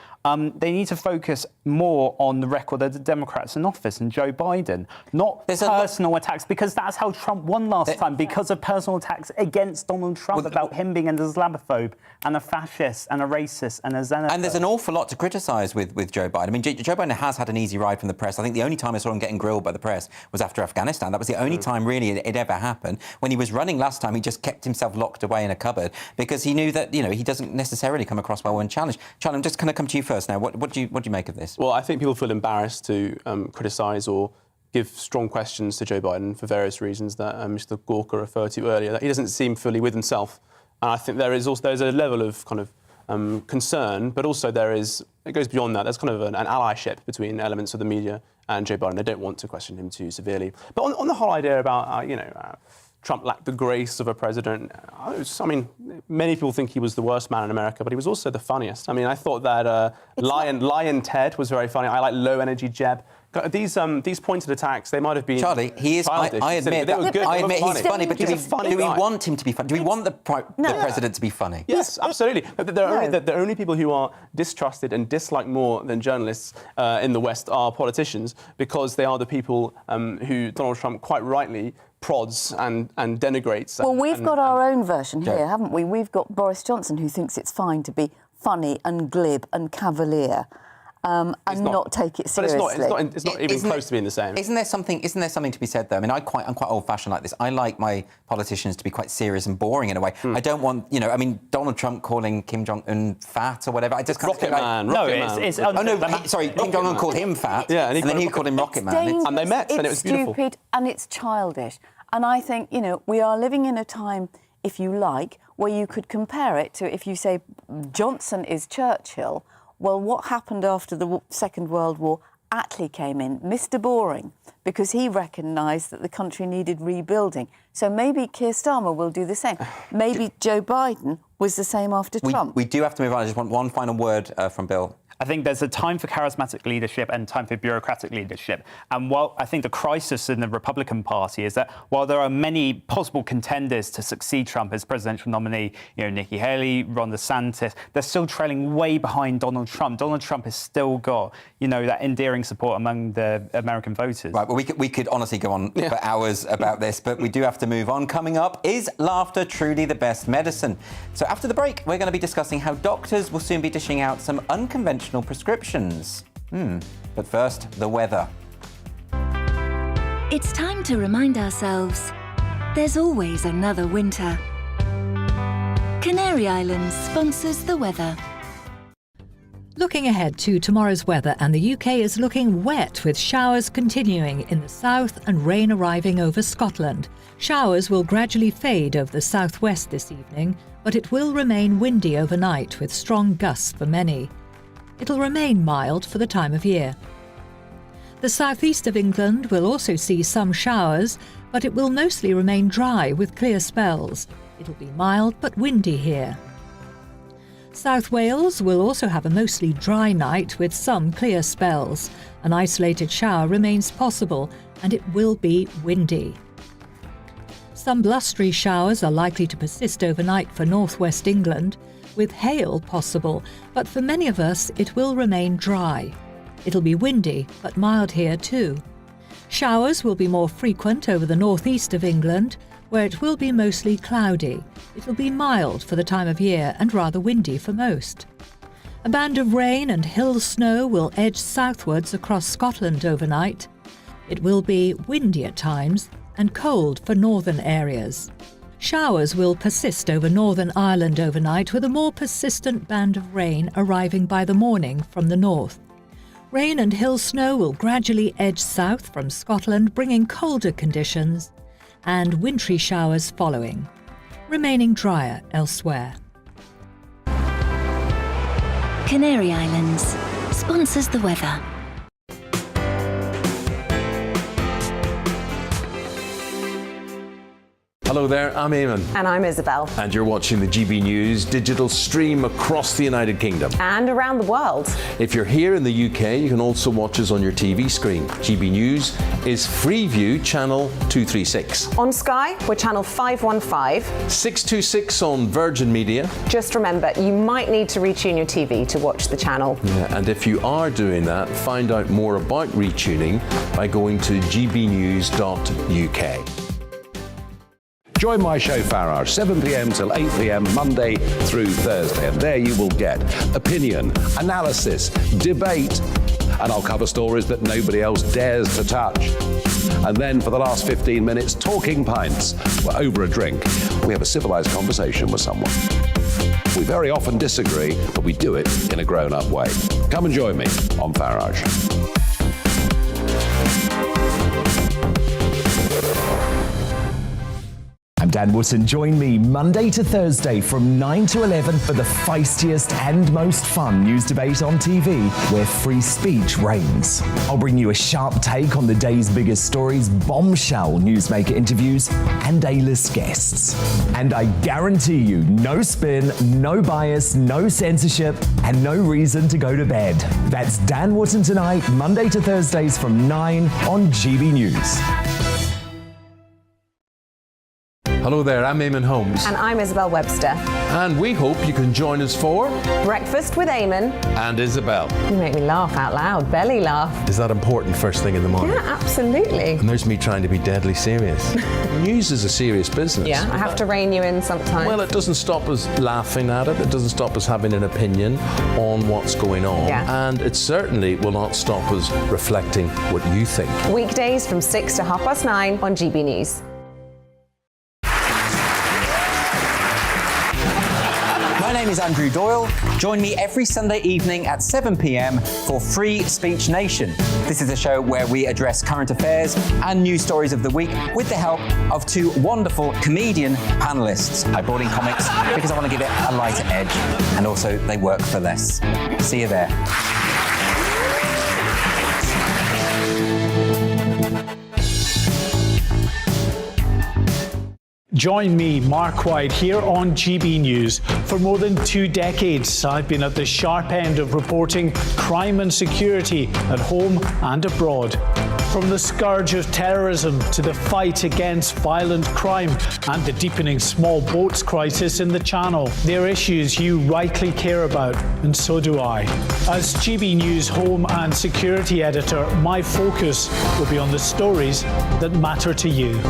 they need to focus more on the record of the Democrats in office and Joe Biden, not personal attacks, because that's how Trump won last time, because of personal attacks against Donald Trump about him being an Islamophobe and a fascist and a racist and a xenophobe. And there's an awful lot to criticise with Joe Biden. I mean, Joe Biden has had an easy ride from the press. I think the only time I saw him getting grilled by the press was after Afghanistan. That was the only time, really, it ever happened. When he was running last time, he just kept himself locked away in a cupboard because he knew that, you know, he doesn't necessarily come across well when challenged. Charlie, I'm just going to come to you first now. What do you make of this? Well, I think people feel embarrassed to criticise or give strong questions to Joe Biden for various reasons that Mr. Gorka referred to earlier. That he doesn't seem fully with himself, and I think there's a level of kind of concern, but also it goes beyond that. There's kind of an allyship between elements of the media and Joe Biden. They don't want to question him too severely. But on the whole idea about Trump lacked the grace of a president, I mean, many people think he was the worst man in America, but he was also the funniest. I mean, I thought that Lion Ted was very funny. I like Low Energy Jeb. These pointed attacks, they might have been Charlie, he is. I admit they were good. I admit he's funny, but do we guy. Want him to be funny? Do we want the president to be funny? Yes, absolutely. There are only people who are distrusted and disliked more than journalists in the West are politicians, because they are the people who Donald Trump quite rightly prods and denigrates. Well, we've got our own version here, haven't we? We've got Boris Johnson, who thinks it's fine to be funny and glib and cavalier. And not take it seriously. But it's not even close to being the same. Isn't there something to be said, though? I mean, I'm quite old-fashioned like this. I like my politicians to be quite serious and boring in a way. I don't want, you know, I mean, Donald Trump calling Kim Jong-un fat or whatever. I just can't... Rocket Man. Kim Jong-un called him fat, and then he called him Rocket Man. And they met, and it was beautiful. It's stupid and it's childish. And I think, you know, we are living in a time, if you like, where you could compare it to, if you say Johnson is Churchill. Well, what happened after the Second World War? Attlee came in, Mr. Boring, because he recognised that the country needed rebuilding. So maybe Keir Starmer will do the same. Maybe Joe Biden was the same after Trump. We do have to move on. I just want one final word from Bill. I think there's a time for charismatic leadership and time for bureaucratic leadership. And while I think the crisis in the Republican Party is that while there are many possible contenders to succeed Trump as presidential nominee, you know, Nikki Haley, Ron DeSantis, they're still trailing way behind Donald Trump. Donald Trump has still got, you know, that endearing support among the American voters. Right, well, we could honestly go on for hours about this, but we do have to move on. Coming up, is laughter truly the best medicine? So after the break, we're going to be discussing how doctors will soon be dishing out some unconventional prescriptions. But first, the weather. It's time to remind ourselves there's always another winter. Canary Islands sponsors the weather. Looking ahead to tomorrow's weather, and the UK is looking wet with showers continuing in the south and rain arriving over Scotland. Showers will gradually fade over the southwest this evening, but it will remain windy overnight with strong gusts for many. It'll remain mild for the time of year. The southeast of England will also see some showers, but it will mostly remain dry with clear spells. It'll be mild but windy here. South Wales will also have a mostly dry night with some clear spells. An isolated shower remains possible, and it will be windy. Some blustery showers are likely to persist overnight for northwest England, with hail possible, but for many of us it will remain dry. It'll be windy, but mild here too. Showers will be more frequent over the northeast of England, where it will be mostly cloudy. It'll be mild for the time of year and rather windy for most. A band of rain and hill snow will edge southwards across Scotland overnight. It will be windy at times and cold for northern areas. Showers will persist over Northern Ireland overnight, with a more persistent band of rain arriving by the morning from the north. Rain and hill snow will gradually edge south from Scotland, bringing colder conditions, and wintry showers following, remaining drier elsewhere. Canary Islands sponsors the weather. Hello there, I'm Eamon. And I'm Isabel. And you're watching the GB News digital stream across the United Kingdom. And around the world. If you're here in the UK, you can also watch us on your TV screen. GB News is Freeview channel 236. On Sky, we're channel 515. 626 on Virgin Media. Just remember, you might need to retune your TV to watch the channel. Yeah, and if you are doing that, find out more about retuning by going to gbnews.uk. Join my show Farage, 7 p.m. till 8 p.m. Monday through Thursday, and there you will get opinion, analysis, debate, and I'll cover stories that nobody else dares to touch. And then for the last 15 minutes, talking pints. We're over a drink. We have a civilized conversation with someone. We very often disagree, but we do it in a grown-up way. Come and join me on Farage. I'm Dan Wootton. Join me Monday to Thursday from 9 to 11 for the feistiest and most fun news debate on TV, where free speech reigns. I'll bring you a sharp take on the day's biggest stories, bombshell newsmaker interviews, and A-list guests. And I guarantee you, no spin, no bias, no censorship, and no reason to go to bed. That's Dan Wootton tonight, Monday to Thursdays from 9 on GB News. Hello there, I'm Eamon Holmes. And I'm Isabel Webster. And we hope you can join us for Breakfast with Eamon and Isabel. You make me laugh out loud, belly laugh. Is that important first thing in the morning? Yeah, absolutely. And there's me trying to be deadly serious. News is a serious business. Yeah, I have to rein you in sometimes. Well, it doesn't stop us laughing at it. It doesn't stop us having an opinion on what's going on. Yeah. And it certainly will not stop us reflecting what you think. Weekdays from 6 to 9:30 on GB News. My name is Andrew Doyle. Join me every Sunday evening at 7 p.m. for Free Speech Nation. This is a show where we address current affairs and news stories of the week with the help of two wonderful comedian panellists. I brought in comics because I want to give it a lighter edge, and also they work for less. See you there. Join me, Mark White, here on GB News. For more than 2 decades, I've been at the sharp end of reporting crime and security at home and abroad. From the scourge of terrorism to the fight against violent crime and the deepening small boats crisis in the Channel, they're issues you rightly care about, and so do I. As GB News Home and Security Editor, my focus will be on the stories that matter to you.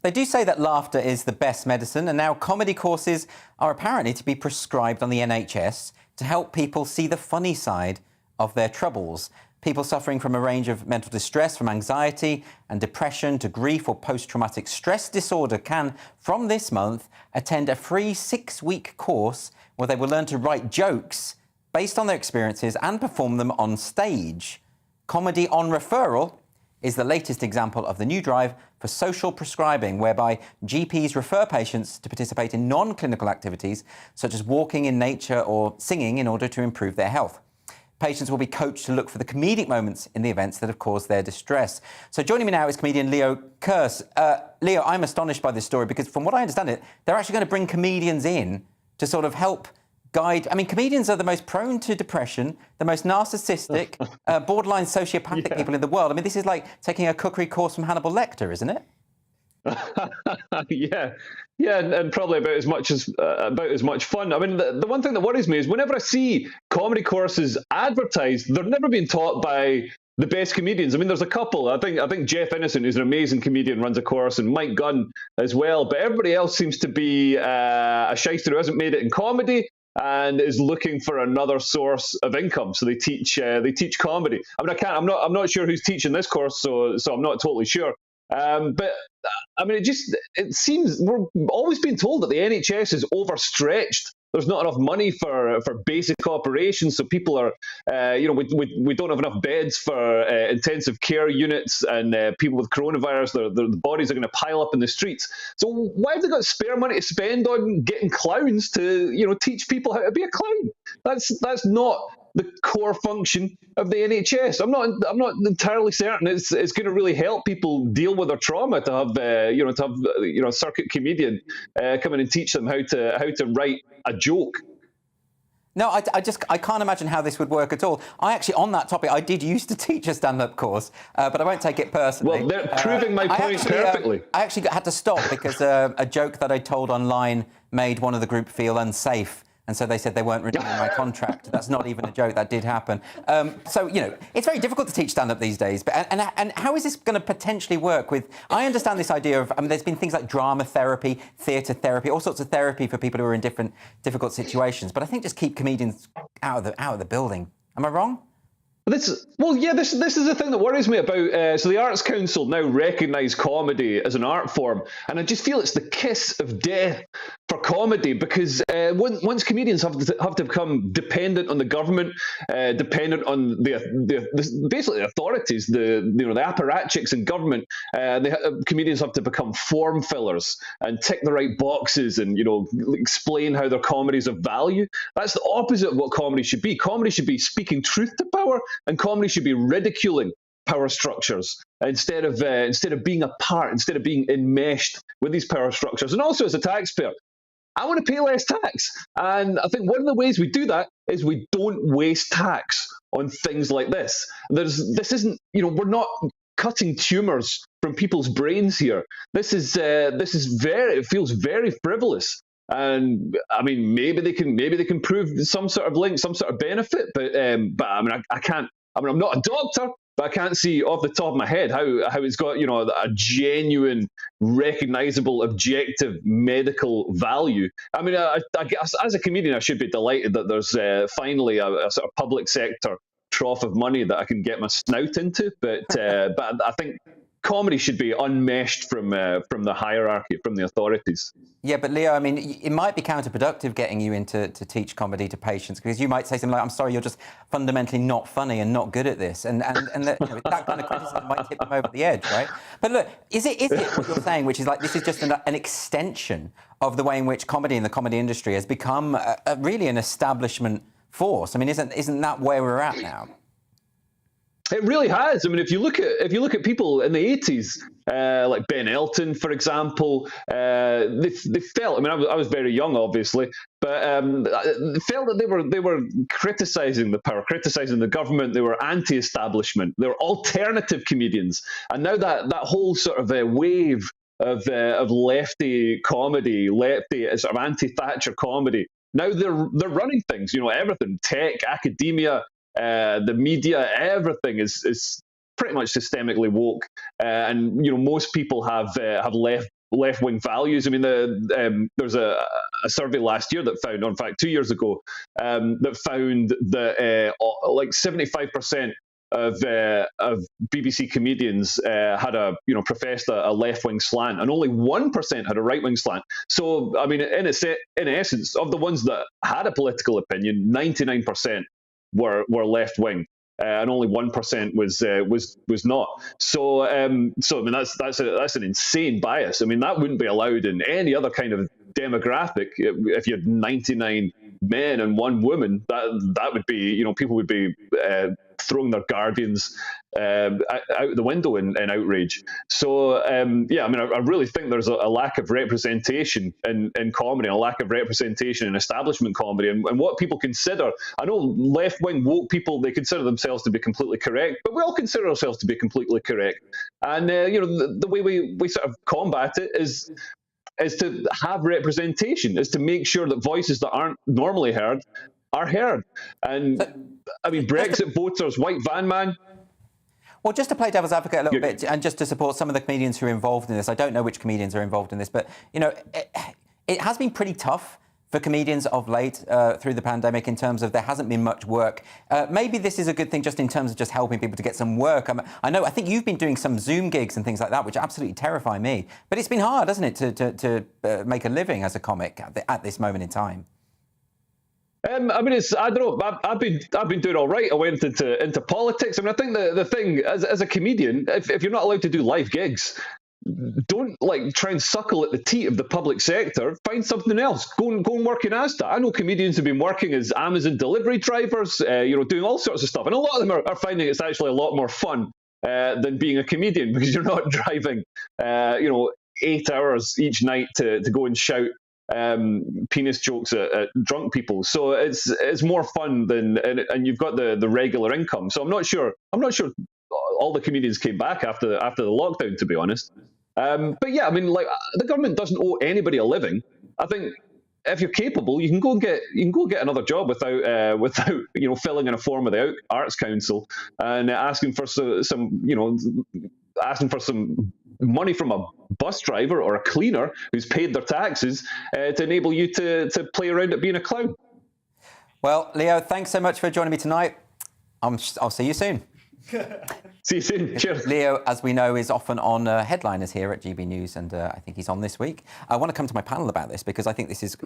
They do say that laughter is the best medicine, and now comedy courses are apparently to be prescribed on the NHS to help people see the funny side of their troubles. People suffering from a range of mental distress, from anxiety and depression to grief or post-traumatic stress disorder can, from this month, attend a free 6-week course where they will learn to write jokes based on their experiences and perform them on stage. Comedy on Referral is the latest example of the new drive for social prescribing, whereby GPs refer patients to participate in non-clinical activities such as walking in nature or singing in order to improve their health. Patients will be coached to look for the comedic moments in the events that have caused their distress. So joining me now is comedian Leo Kearse. Leo, I'm astonished by this story because from what I understand it, they're actually going to bring comedians in to sort of help guide. I mean, comedians are the most prone to depression, the most narcissistic, borderline sociopathic people in the world. I mean, this is like taking a cookery course from Hannibal Lecter, isn't it? Yeah, and probably about as much fun. I mean, the one thing that worries me is whenever I see comedy courses advertised, they're never being taught by the best comedians. I mean, there's a couple. I think Jeff Innocent, who's an amazing comedian, runs a course, and Mike Gunn as well. But everybody else seems to be a shyster who hasn't made it in comedy and is looking for another source of income. So they teach comedy. I mean, I'm not sure who's teaching this course, so I'm not totally sure. But I mean, it seems we're always being told that the NHS is overstretched. There's not enough money for basic operations, so people are, we don't have enough beds for intensive care units, and people with coronavirus, their bodies are going to pile up in the streets. So why have they got spare money to spend on getting clowns to, teach people how to be a clown? That's not the core function of the NHS. I'm not entirely certain it's going to really help people deal with their trauma to have a circuit comedian come in and teach them how to write a joke. No, I can't imagine how this would work at all. I actually, on that topic, I did used to teach a stand-up course, but I won't take it personally. Well, they're proving my point perfectly. I actually had to stop because a joke that I told online made one of the group feel unsafe. And so they said they weren't renewing my contract. That's not even a joke. That did happen. So, it's very difficult to teach stand-up these days. But and how is this going to potentially work with... I understand this idea of... I mean, there's been things like drama therapy, theatre therapy, all sorts of therapy for people who are in difficult situations. But I think just keep comedians out of the building. Am I wrong? This is the thing that worries me about. So the Arts Council now recognise comedy as an art form, and I just feel it's the kiss of death for comedy, because once comedians have to become dependent on the government, dependent on basically the authorities, the apparatchiks in government, comedians have to become form fillers and tick the right boxes and explain how their comedy is of value. That's the opposite of what comedy should be. Comedy should be speaking truth to power. And comedy should be ridiculing power structures instead of being a part, instead of being enmeshed with these power structures. And also, as a taxpayer, I want to pay less tax. And I think one of the ways we do that is we don't waste tax on things like this. This isn't, we're not cutting tumours from people's brains here. It feels very frivolous. And I mean, maybe they can prove some sort of link, some sort of benefit, but I mean, I can't. I mean, I'm not a doctor, but I can't see off the top of my head how it's got a genuine, recognisable, objective medical value. I mean, I guess as a comedian, I should be delighted that there's finally a sort of public sector trough of money that I can get my snout into, but I think comedy should be unmeshed from the hierarchy, from the authorities. Yeah, but Leo, I mean, it might be counterproductive getting you into to teach comedy to patients, because you might say something like, "I'm sorry, you're just fundamentally not funny and not good at this," and that kind of criticism might tip them over the edge, right? But look, is it what you're saying, which is like this is just an extension of the way in which comedy in the comedy industry has become really an establishment force? I mean, isn't that where we're at now? It really has. I mean, if you look at people in the 80s, like Ben Elton, for example, they felt. I mean, I was very young, obviously, but they felt that they were criticising the power, criticising the government. They were anti-establishment. They were alternative comedians, and now that whole sort of wave of lefty comedy, sort of anti-Thatcher comedy. Now they're running things. Everything, tech, academia. The media, everything is pretty much systemically woke, and most people have left-wing values. I mean, there's a survey last year that found, or in fact 2 years ago, that found that like 75% of BBC comedians had professed a left-wing slant, and only 1% had a right-wing slant. So, I mean, in essence, of the ones that had a political opinion, 99% were left-wing. And only 1% was not. So I mean that's an insane bias. I mean that wouldn't be allowed in any other kind of demographic. If you had 99 men and 1 woman, that would be, people would be throwing their guardians out the window in outrage. So yeah, I mean I really think there's a lack of representation in comedy, and a lack of representation in establishment comedy, and what people consider. I know left-wing woke people, they consider themselves to be completely correct, but we all consider ourselves to be completely correct. And the way we sort of combat it is to have representation, is to make sure that voices that aren't normally heard are heard. And I mean, Brexit voters, white van man. Well, just to play devil's advocate a little bit, and just to support some of the comedians who are involved in this, I don't know which comedians are involved in this, but, it has been pretty tough for comedians of late through the pandemic, in terms of there hasn't been much work. Maybe this is a good thing just in terms of just helping people to get some work. I think you've been doing some Zoom gigs and things like that, which absolutely terrify me. But it's been hard, hasn't it, to make a living as a comic at this moment in time? I mean, I don't know. I've been doing all right. I went into politics. I mean, I think the thing as a comedian, if you're not allowed to do live gigs, don't try and suckle at the teat of the public sector. Find something else. Go and work in Asda. I know comedians have been working as Amazon delivery drivers, doing all sorts of stuff, and a lot of them are finding it's actually a lot more fun than being a comedian, because you're not driving 8 hours each night to go and shout penis jokes at drunk people. So it's more fun and you've got the regular income. So I'm not sure all the comedians came back after the lockdown, to be honest. But yeah, I mean, the government doesn't owe anybody a living. I think if you're capable, you can go get another job without filling in a form with the Arts Council and asking for some money from a bus driver or a cleaner who's paid their taxes to enable you to play around at being a clown. Well, Leo, thanks so much for joining me tonight. I'll see you soon. See you soon. Cheers. Leo, as we know, is often on headliners here at GB News, and I think he's on this week. I want to come to my panel about this, because I think this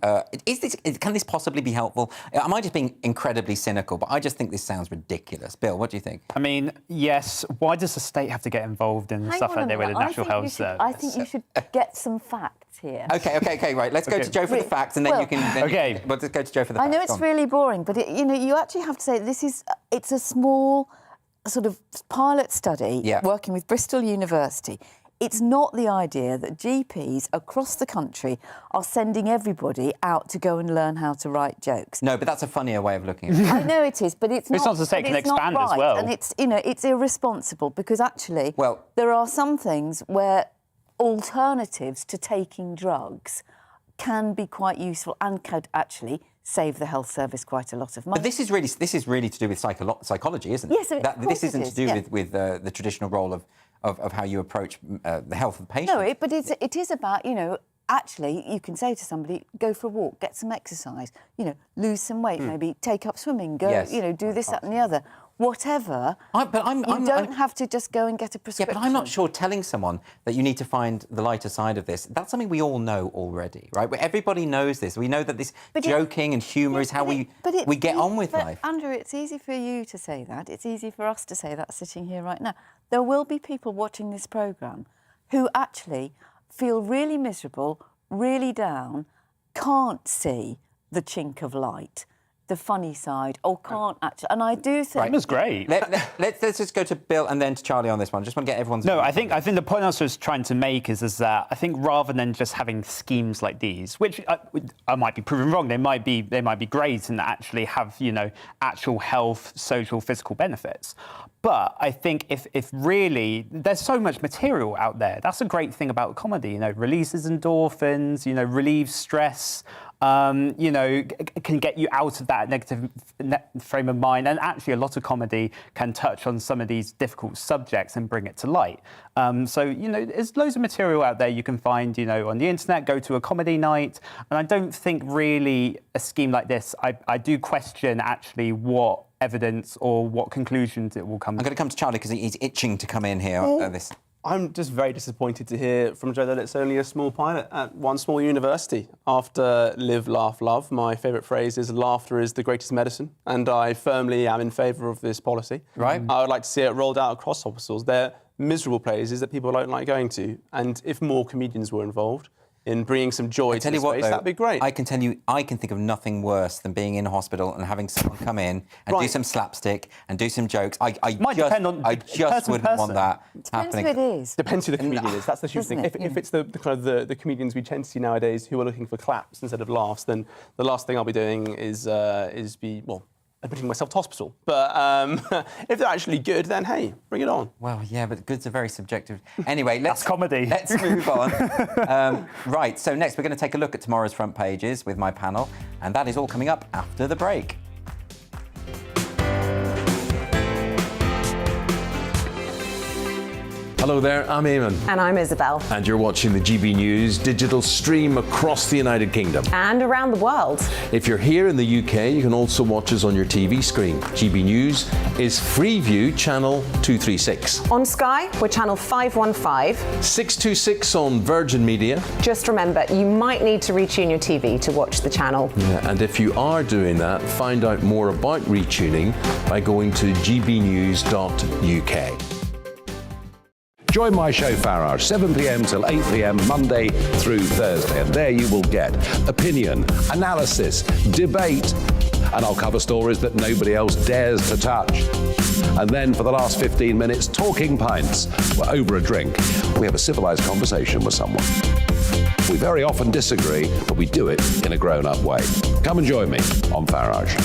can this possibly be helpful? Am I just being incredibly cynical? But I just think this sounds ridiculous. Bill, what do you think? I mean, yes. Why does the state have to get involved in stuff like that with the National Health Service? I think you should get some facts here. Okay, right. Let's go to Joe for the facts, and then you can... Okay. We'll just go to Joe for the facts. I know it's really boring, but you actually have to say it's a small sort of pilot study working with Bristol University. It's not the idea that GPs across the country are sending everybody out to go and learn how to write jokes. No, but that's a funnier way of looking at it. I know it is, but it's not. It's not to say it can expand right. as well. And it's irresponsible, because actually there are some things where alternatives to taking drugs can be quite useful and could actually save the health service quite a lot of money. But this is really to do with psychology, isn't it? Yes, this isn't to do with the traditional role of how you approach the health of the patient. No, but it is about, actually you can say to somebody, go for a walk, get some exercise, lose some weight, maybe take up swimming, go, do this, that and the other. Whatever, you don't have to just go and get a prescription. Yeah, but I'm not sure telling someone that you need to find the lighter side of this, that's something we all know already, right? Everybody knows this. We know that this joking and humour is how we get on with life. Andrew, it's easy for you to say that. It's easy for us to say that sitting here right now. There will be people watching this programme who actually feel really miserable, really down, can't see the chink of light, the funny side, or can't actually. And I do think... It was great. Let's just go to Bill and then to Charlie on this one. I just want to get everyone's... No, I think the point I was trying to make is that I think rather than just having schemes like these, which I might be proven wrong, they might be great and actually have, actual health, social, physical benefits. But I think if really, there's so much material out there. That's a great thing about comedy, releases endorphins, relieves stress, can get you out of that negative frame of mind. And actually, a lot of comedy can touch on some of these difficult subjects and bring it to light. There's loads of material out there you can find, on the internet, go to a comedy night. And I don't think really a scheme like this, I do question actually what evidence or what conclusions it will come to. I'm going to come to Charlie because he's itching to come in here. I'm just very disappointed to hear from Joe that it's only a small pilot at one small university. After Live, Laugh, Love, my favourite phrase is laughter is the greatest medicine, and I firmly am in favour of this policy. Right. I would like to see it rolled out across hospitals. They're miserable places that people don't like going to, and if more comedians were involved in bringing some joy to the space, that'd be great. I can tell you, I can think of nothing worse than being in a hospital and having someone come in and do some slapstick and do some jokes. I just wouldn't want that happening. Depends who it is. Depends who the comedian is. That's the huge thing. If it's the kind of the comedians we tend to see nowadays who are looking for claps instead of laughs, then the last thing I'll be doing is admitting myself to hospital. But if they're actually good, then hey, bring it on. Well, yeah, but goods are very subjective. Anyway, that's comedy. Let's move on. Right, so next we're going to take a look at tomorrow's front pages with my panel, and that is all coming up after the break. Hello there, I'm Eamon. And I'm Isabel. And you're watching the GB News digital stream across the United Kingdom. And around the world. If you're here in the UK, you can also watch us on your TV screen. GB News is Freeview channel 236. On Sky, we're channel 515. 626 on Virgin Media. Just remember, you might need to retune your TV to watch the channel. Yeah, and if you are doing that, find out more about retuning by going to gbnews.uk. Join my show FAR 7 p.m. till 8 p.m. Monday through Thursday, and there you will get opinion, analysis, debate, and I'll cover stories that nobody else dares to touch. And then for the last 15 minutes, talking pints. We're over a drink. We have a civilised conversation with someone. We very often disagree, but we do it in a grown-up way. Come and join me on Farage.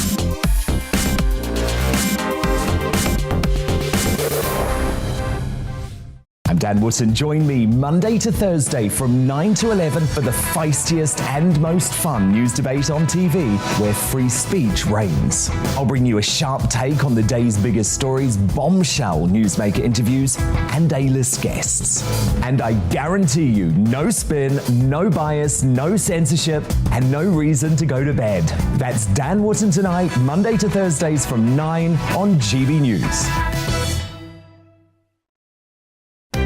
I'm Dan Wootton. Join me Monday to Thursday from 9 to 11 for the feistiest and most fun news debate on TV, where free speech reigns. I'll bring you a sharp take on the day's biggest stories, bombshell newsmaker interviews, and A-list guests. And I guarantee you, no spin, no bias, no censorship, and no reason to go to bed. That's Dan Wootton tonight, Monday to Thursdays from 9 on GB News.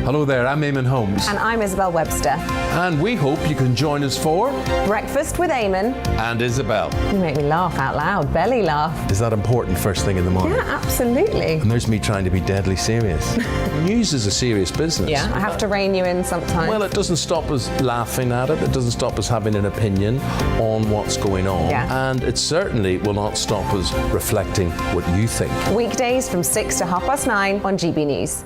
Hello there, I'm Eamon Holmes. And I'm Isabel Webster. And we hope you can join us for Breakfast with Eamon and Isabel. You make me laugh out loud, belly laugh. Is that important first thing in the morning? Yeah, absolutely. And there's me trying to be deadly serious. News is a serious business. Yeah, I have to rein you in sometimes. Well, it doesn't stop us laughing at it. It doesn't stop us having an opinion on what's going on. Yeah. And it certainly will not stop us reflecting what you think. Weekdays from 6 to 9:30 on GB News.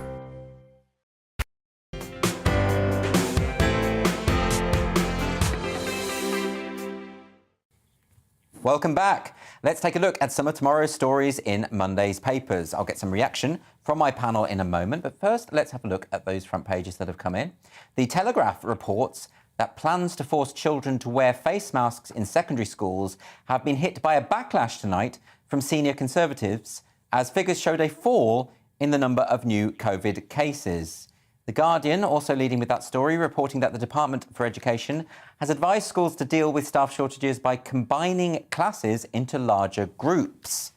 Welcome back. Let's take a look at some of tomorrow's stories in Monday's papers. I'll get some reaction from my panel in a moment, but first let's have a look at those front pages that have come in. The Telegraph reports that plans to force children to wear face masks in secondary schools have been hit by a backlash tonight from senior Conservatives, as figures showed a fall in the number of new COVID cases. The Guardian, also leading with that story, reporting that the Department for Education has advised schools to deal with staff shortages by combining classes into larger groups.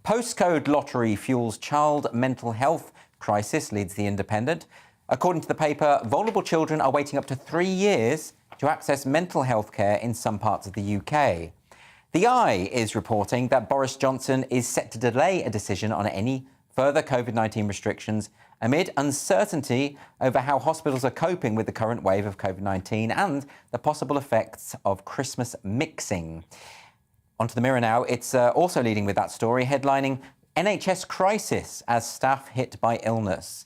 Postcode lottery fuels child mental health crisis, leads The Independent. According to the paper, vulnerable children are waiting up to 3 years to access mental health care in some parts of the UK. The Eye is reporting that Boris Johnson is set to delay a decision on any further COVID-19 restrictions amid uncertainty over how hospitals are coping with the current wave of COVID-19 and the possible effects of Christmas mixing. Onto the Mirror now. It's also leading with that story, headlining NHS crisis as staff hit by illness,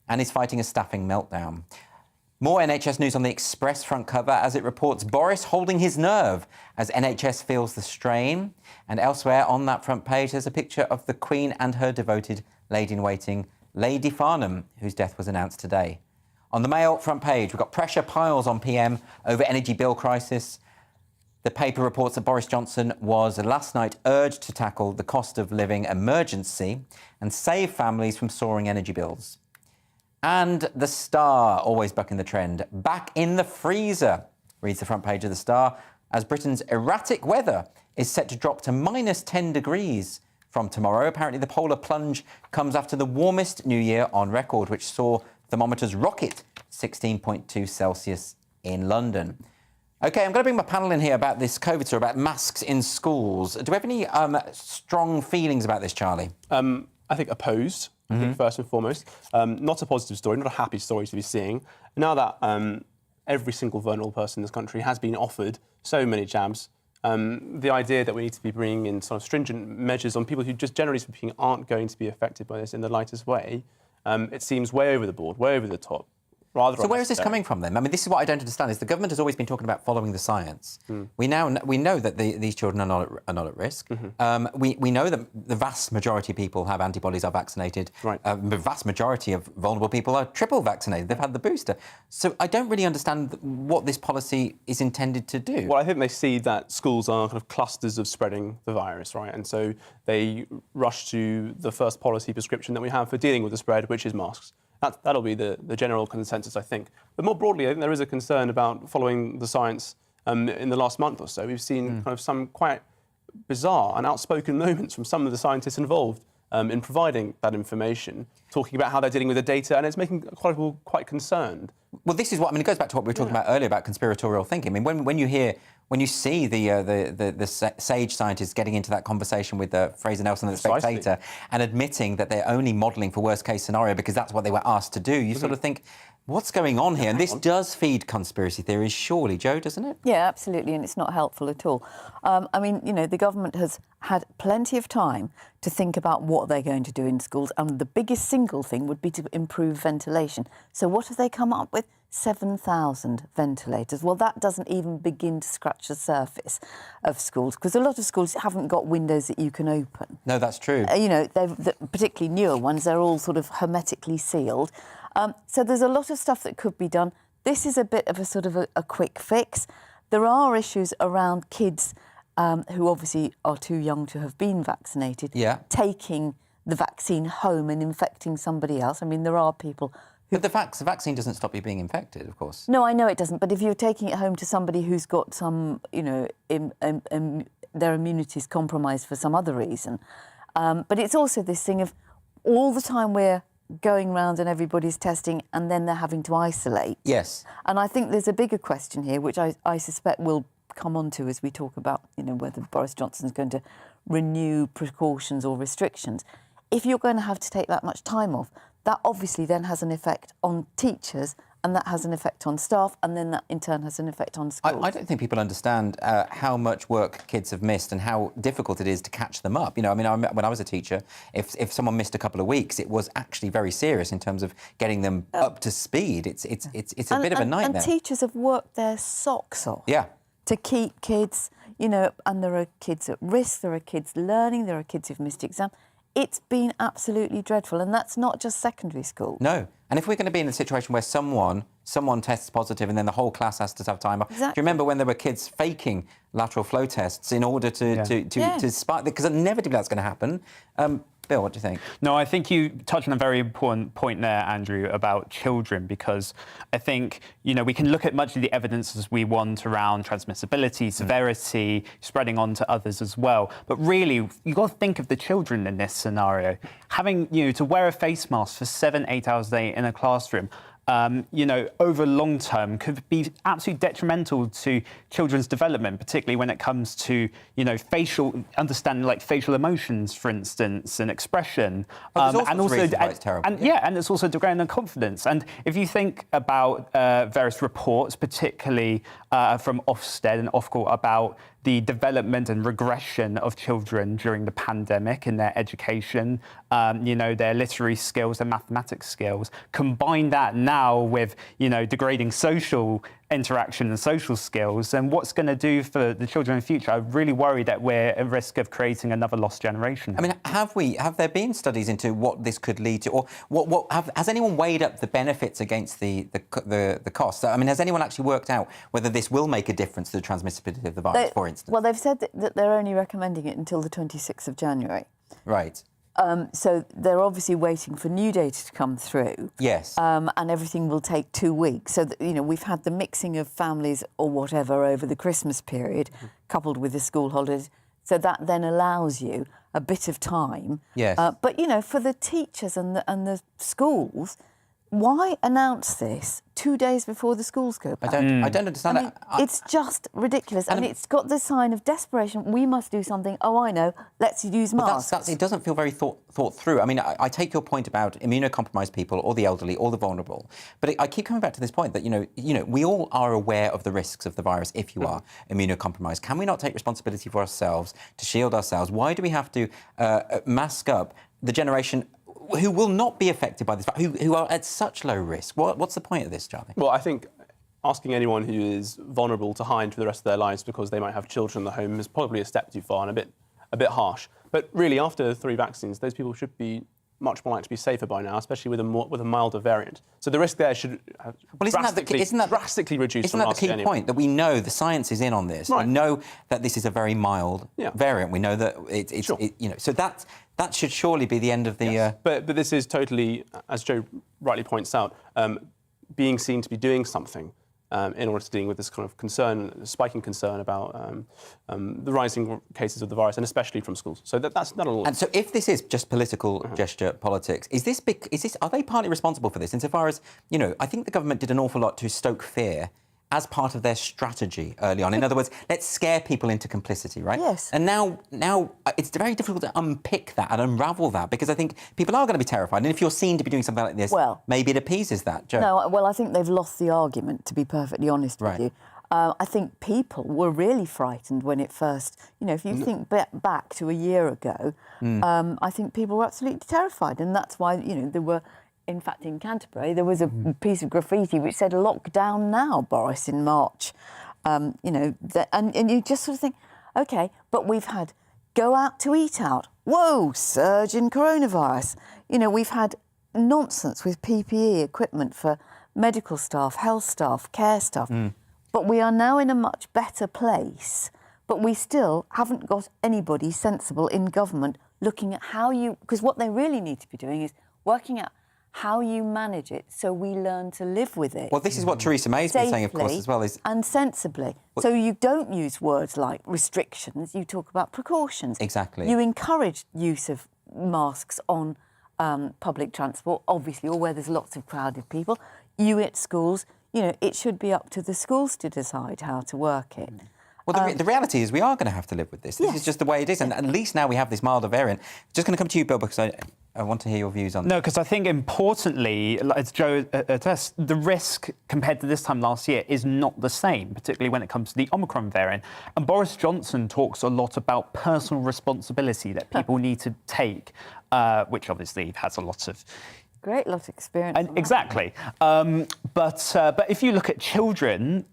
and is fighting a staffing meltdown. More NHS news on the Express front cover as it reports Boris holding his nerve as NHS feels the strain. And elsewhere on that front page, there's a picture of the Queen and her devoted lady-in-waiting, Lady Farnham, whose death was announced today. On the Mail front page, we've got pressure piles on PM over energy bill crisis. The paper reports that Boris Johnson was last night urged to tackle the cost of living emergency and save families from soaring energy bills. And The Star, always bucking the trend, back in the freezer, reads the front page of The Star, as Britain's erratic weather is set to drop to -10 degrees from tomorrow. Apparently, the polar plunge comes after the warmest New Year on record, which saw thermometers rocket 16.2 Celsius in London. OK, I'm going to bring my panel in here about this COVID story, about masks in schools. Do we have any strong feelings about this, Charlie? I think opposed, I think, first and foremost. Not a positive story, not a happy story to be seeing. Now that every single vulnerable person in this country has been offered so many jabs, the idea that we need to be bringing in sort of stringent measures on people who just generally speaking aren't going to be affected by this in the lightest way, it seems way over the board, way over the top. So where is this coming from then? I mean, this is what I don't understand, is the government has always been talking about following the science. We know that these children are not at risk. We know that the vast majority of people have antibodies, are vaccinated. Right. The vast majority of vulnerable people are triple vaccinated. They've had the booster. So I don't really understand what this policy is intended to do. Well, I think they see that schools are kind of clusters of spreading the virus, right? And so they rush to the first policy prescription that we have for dealing with the spread, which is masks. That'll be the general consensus, I think. But more broadly, I think there is a concern about following the science in the last month or so. We've seen kind of some quite bizarre and outspoken moments from some of the scientists involved in providing that information, talking about how they're dealing with the data, and it's making people quite concerned. Well, this is what, I mean, it goes back to what we were talking about earlier about conspiratorial thinking. I mean, when you see the sage scientists getting into that conversation with Fraser Nelson and the Spectator and admitting that they're only modelling for worst-case scenario because that's what they were asked to do, you sort of think, what's going on here? And this does feed conspiracy theories, surely, Jo, doesn't it? Yeah, absolutely, and it's not helpful at all. I mean, you know, the government has had plenty of time to think about what they're going to do in schools, and the biggest single thing would be to improve ventilation. So what have they come up with? 7,000 ventilators. Well, that doesn't even begin to scratch the surface of schools, because a lot of schools haven't got windows that you can open. No, that's true. You know, particularly newer ones, they're all sort of hermetically sealed. So there's a lot of stuff that could be done. This is a bit of a sort of a quick fix. There are issues around kids who obviously are too young to have been vaccinated, taking the vaccine home and infecting somebody else. I mean, there are people... But the vaccine doesn't stop you being infected, of course. No, I know it doesn't. But if you're taking it home to somebody who's got some, you know, their immunity is compromised for some other reason. But it's also this thing of all the time we're going round and everybody's testing and then they're having to isolate. Yes. And I think there's a bigger question here, which I suspect we'll come on to as we talk about, you know, whether Boris Johnson's going to renew precautions or restrictions. If you're going to have to take that much time off, that obviously then has an effect on teachers, and that has an effect on staff, and then that in turn has an effect on schools. I don't think people understand how much work kids have missed and how difficult it is to catch them up. You know, I mean, when I was a teacher, if someone missed a couple of weeks, it was actually very serious in terms of getting them up to speed. It's a bit of a nightmare. And teachers have worked their socks off. Yeah. To keep kids, you know, and there are kids at risk, there are kids learning, there are kids who've missed exams. It's been absolutely dreadful, and that's not just secondary school. No, and if we're going to be in a situation where someone tests positive and then the whole class has to have time off. Exactly. Do you remember when there were kids faking lateral flow tests in order to spike? Because inevitably that's going to happen. Bill, what do you think? No, I think you touched on a very important point there, Andrew, about children, because I think, you know, we can look at much of the evidence as we want around transmissibility, severity, spreading on to others as well. But really, you've got to think of the children in this scenario. Having, you know, to wear a face mask for 7-8 hours a day in a classroom, you know, over long term could be absolutely detrimental to children's development, particularly when it comes to, you know, understanding like facial emotions, for instance, and expression. And also, it's terrible. And it's also degrading their confidence. And if you think about various reports, particularly from Ofsted and Ofqual, about the development and regression of children during the pandemic in their education, you know, their literary skills, their mathematics skills. Combine that now with, you know, degrading social interaction and social skills, and what's going to do for the children in the future? I really worry that we're at risk of creating another lost generation. I mean, have there been studies into what this could lead to, or has anyone weighed up the benefits against the costs? I mean, has anyone actually worked out whether this will make a difference to the transmissibility of the virus, for instance? Well, they've said that they're only recommending it until the 26th of January. Right. So they're obviously waiting for new data to come through. Yes. And everything will take 2 weeks. So, that, you know, we've had the mixing of families or whatever over the Christmas period, coupled with the school holidays. So that then allows you a bit of time. Yes. But, you know, for the teachers and the schools, why announce this 2 days before the schools go back? I don't understand I mean, it's just ridiculous, and it's got the sign of desperation. We must do something. Oh, I know. Let's use masks. It doesn't feel very thought through. I mean, I take your point about immunocompromised people, or the elderly, or the vulnerable, but I keep coming back to this point that you know we all are aware of the risks of the virus if you are immunocompromised. Can we not take responsibility for ourselves to shield ourselves? Why do we have to mask up the generation who will not be affected by this, who are at such low risk? What's the point of this, Charlie? Well, I think asking anyone who is vulnerable to hide for the rest of their lives because they might have children in the home is probably a step too far and a bit harsh. But really, after 3 vaccines, those people should be much more likely to be safer by now, especially with a milder variant. So the risk there should drastically reduce. Isn't that the key point? That we know the science is in on this. Right. We know that this is a very mild variant. We know that it's you know. So that should surely be the end of the. Yes. But this is totally, as Joe rightly points out, being seen to be doing something in order to deal with this kind of concern, spiking concern about the rising cases of the virus, and especially from schools. So that's not all. And so, if this is just political gesture politics, is this are they partly responsible for this? Insofar as I think the government did an awful lot to stoke fear as part of their strategy early on. In other words, let's scare people into complicity, right? Yes. And now it's very difficult to unpick that and unravel that, because I think people are going to be terrified. And if you're seen to be doing something like this, maybe it appeases that. Joe? No, well, I think they've lost the argument, to be perfectly honest with you. I think people were really frightened when it first, if you think back to a year ago, I think people were absolutely terrified. And that's why, there were, in fact, in Canterbury, there was a piece of graffiti which said, "Lockdown now, Boris," in March. And you just sort of think, OK, but we've had go out to eat out. Whoa, surge in coronavirus. We've had nonsense with PPE equipment for medical staff, health staff, care staff. But we are now in a much better place. But we still haven't got anybody sensible in government looking at how because what they really need to be doing is working out how you manage it so we learn to live with it. Well, this is what Theresa May's been saying, of course, as well. And sensibly. So you don't use words like restrictions, you talk about precautions. Exactly. You encourage use of masks on public transport, obviously, or where there's lots of crowded people. You at schools, it should be up to the schools to decide how to work it. Well, the reality is we are going to have to live with this. This is just the way it is. And at least now we have this milder variant. Just going to come to you, Bill, because I want to hear your views on No, because I think, importantly, as Joe attests, the risk compared to this time last year is not the same, particularly when it comes to the Omicron variant. And Boris Johnson talks a lot about personal responsibility that people need to take, which obviously has a lot of... Great lot of experience. Exactly. But if you look at children,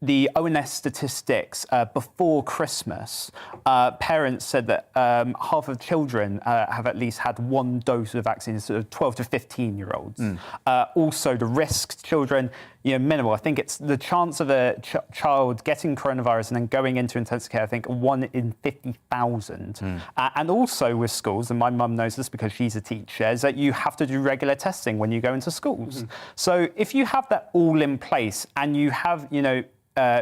the ONS statistics before Christmas, parents said that half of children have at least had 1 dose of vaccines, sort of 12 to 15-year-olds. Also, the risk to children, minimal. I think it's the chance of a child getting coronavirus and then going into intensive care, I think 1 in 50,000. And also with schools, and my mum knows this because she's a teacher, is that you have to do regular testing when you go into schools. So if you have that all in place and you have,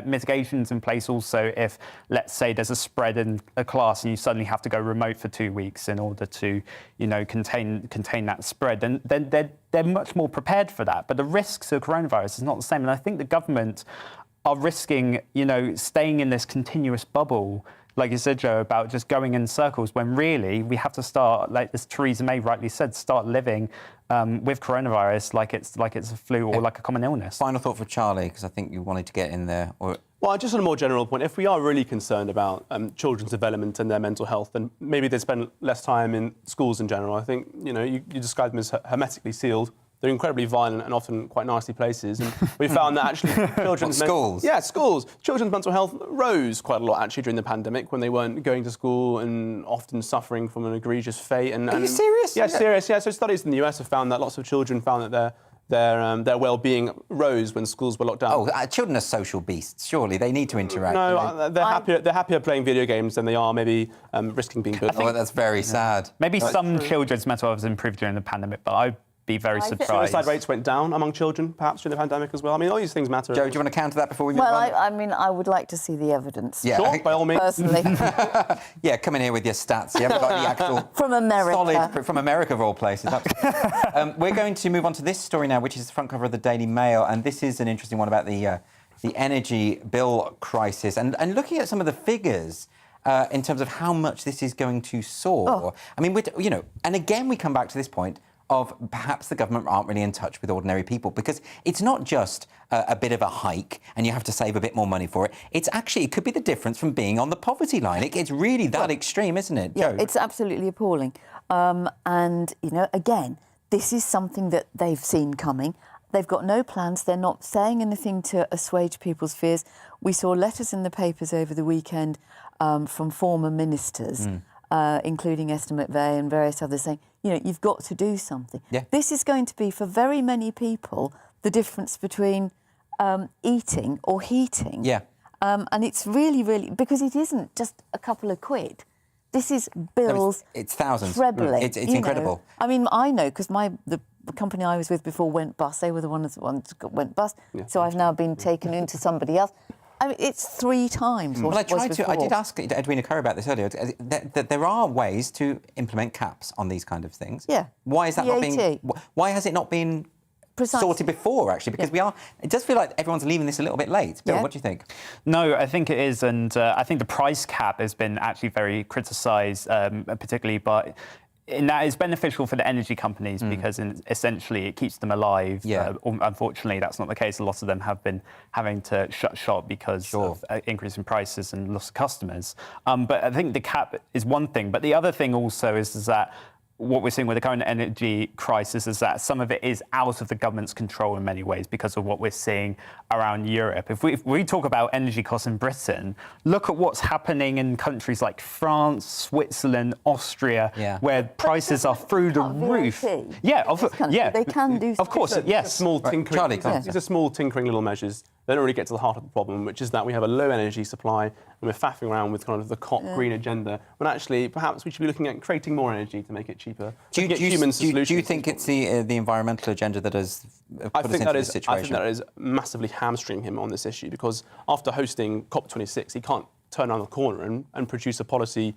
mitigations in place also if, let's say, there's a spread in a class and you suddenly have to go remote for 2 weeks in order to, contain that spread, then they're much more prepared for that. But the risks of coronavirus is not the same. And I think the government are risking, staying in this continuous bubble, like you said, Joe, about just going in circles, when really we have to start, like as Theresa May rightly said, start living with coronavirus like it's a flu or like a common illness. Final thought for Charlie, because I think you wanted to get in there. Well, just on a more general point, if we are really concerned about children's development and their mental health, then maybe they spend less time in schools in general. I think, you describe them as hermetically sealed. They're incredibly violent and often quite nasty places. And we found that actually children's... schools? Yeah, schools. Children's mental health rose quite a lot actually during the pandemic when they weren't going to school and often suffering from an egregious fate. Are you serious? Yeah, serious. Yeah, so studies in the US have found that lots of children found that their well-being rose when schools were locked down. Oh, children are social beasts. Surely they need to interact. No, they're happier playing video games than they are maybe risking being bullied. That's very sad. Maybe some children's mental health has improved during the pandemic, but be very surprised. Suicide rates went down among children, perhaps, during the pandemic as well. I mean, all these things matter. Joe, do you want to counter that before we move on? Well, I mean, I would like to see the evidence. Yeah, sure, by all means. Personally. Yeah, come in here with your stats. You haven't got the actual... From America. Solid, from America, of all places. We're going to move on to this story now, which is the front cover of the Daily Mail, and this is an interesting one about the energy bill crisis. And looking at some of the figures... in terms of how much this is going to soar. Oh. I mean, and again, we come back to this point of perhaps the government aren't really in touch with ordinary people, because it's not just a bit of a hike and you have to save a bit more money for it. It's actually, it could be the difference from being on the poverty line. It's really that extreme, isn't it, Yeah, Joe? it's absolutely appalling. And, again, this is something that they've seen coming. They've got no plans. They're not saying anything to assuage people's fears. We saw letters in the papers over the weekend from former ministers, including Esther McVey and various others, saying, you've got to do something. Yeah. This is going to be, for very many people, the difference between eating or heating. Yeah. And it's really, really... Because it isn't just a couple of quid. This is bills... It's thousands. Trebling. It's incredible. I mean, I know, because the company I was with before went bust. They were the ones that went bust. Yeah. So I've now been taken into somebody else. I mean, it's 3 times what it was before. I did ask Edwina Currie about this earlier, that there are ways to implement caps on these kind of things. Yeah. Why is that not being... Why has it not been sorted before, actually? Because it does feel like everyone's leaving this a little bit late. Bill, what do you think? No, I think it is, and I think the price cap has been actually very criticised, particularly by... And that is beneficial for the energy companies because essentially it keeps them alive. Yeah. Unfortunately, that's not the case. A lot of them have been having to shut shop because of increase in prices and loss of customers. But I think the cap is one thing. But the other thing also is that what we're seeing with the current energy crisis is that some of it is out of the government's control in many ways because of what we're seeing around Europe. If we talk about energy costs in Britain, look at what's happening in countries like France, Switzerland, Austria, where prices are through the roof. Yeah, they can do. Of course, yes. Small tinkering. Charlie, These are small tinkering little measures. They don't really get to the heart of the problem, which is that we have a low energy supply and we're faffing around with kind of the COP green agenda, when actually perhaps we should be looking at creating more energy to make it cheaper. Do you think it's the environmental agenda that has put us into this situation? I think that is massively hamstring him on this issue, because after hosting COP26, he can't turn around the corner and produce a policy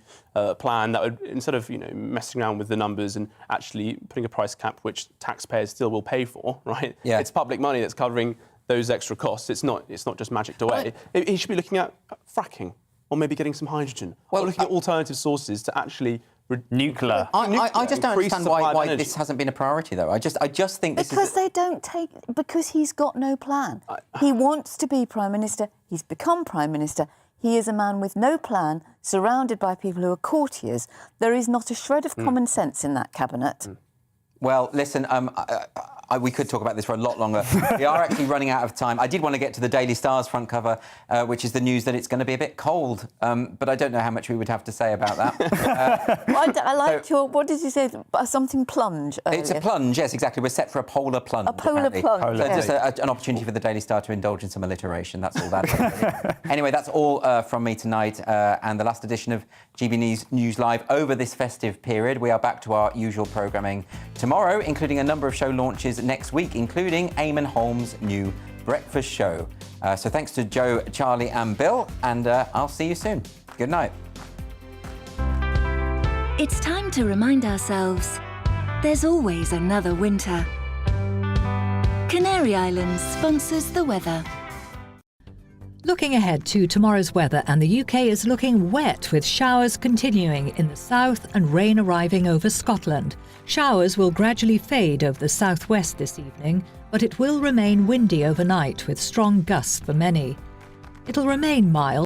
plan that would, instead of messing around with the numbers and actually putting a price cap which taxpayers still will pay for, right? Yeah. It's public money that's covering those extra costs. It's not just magicked away. He should be looking at fracking, or maybe getting some hydrogen, or looking at alternative sources to actually... Nuclear. I just don't understand why this hasn't been a priority, though. I just think this because they don't take... Because he's got no plan. He wants to be Prime Minister. He's become Prime Minister. He is a man with no plan, surrounded by people who are courtiers. There is not a shred of common sense in that cabinet. Well, listen, we could talk about this for a lot longer. We are actually running out of time. I did want to get to the Daily Star's front cover, which is the news that it's going to be a bit cold. But I don't know how much we would have to say about that. I liked your... What did you say? Something plunge earlier. It's a plunge, yes, exactly. We're set for a polar plunge. A polar apparently. plunge. So just an opportunity for the Daily Star to indulge in some alliteration. That's all that is. Anyway, that's all from me tonight, and the last edition of GB News Live over this festive period. We are back to our usual programming tomorrow, including a number of show launches next week, including Eamon Holmes' new breakfast show. So thanks to Joe, Charlie and Bill, and I'll see you soon. Good night. It's time to remind ourselves there's always another winter. Canary Islands sponsors the weather. Looking ahead to tomorrow's weather, and the UK is looking wet with showers continuing in the south and rain arriving over Scotland. Showers will gradually fade over the southwest this evening, but it will remain windy overnight with strong gusts for many. It'll remain mild.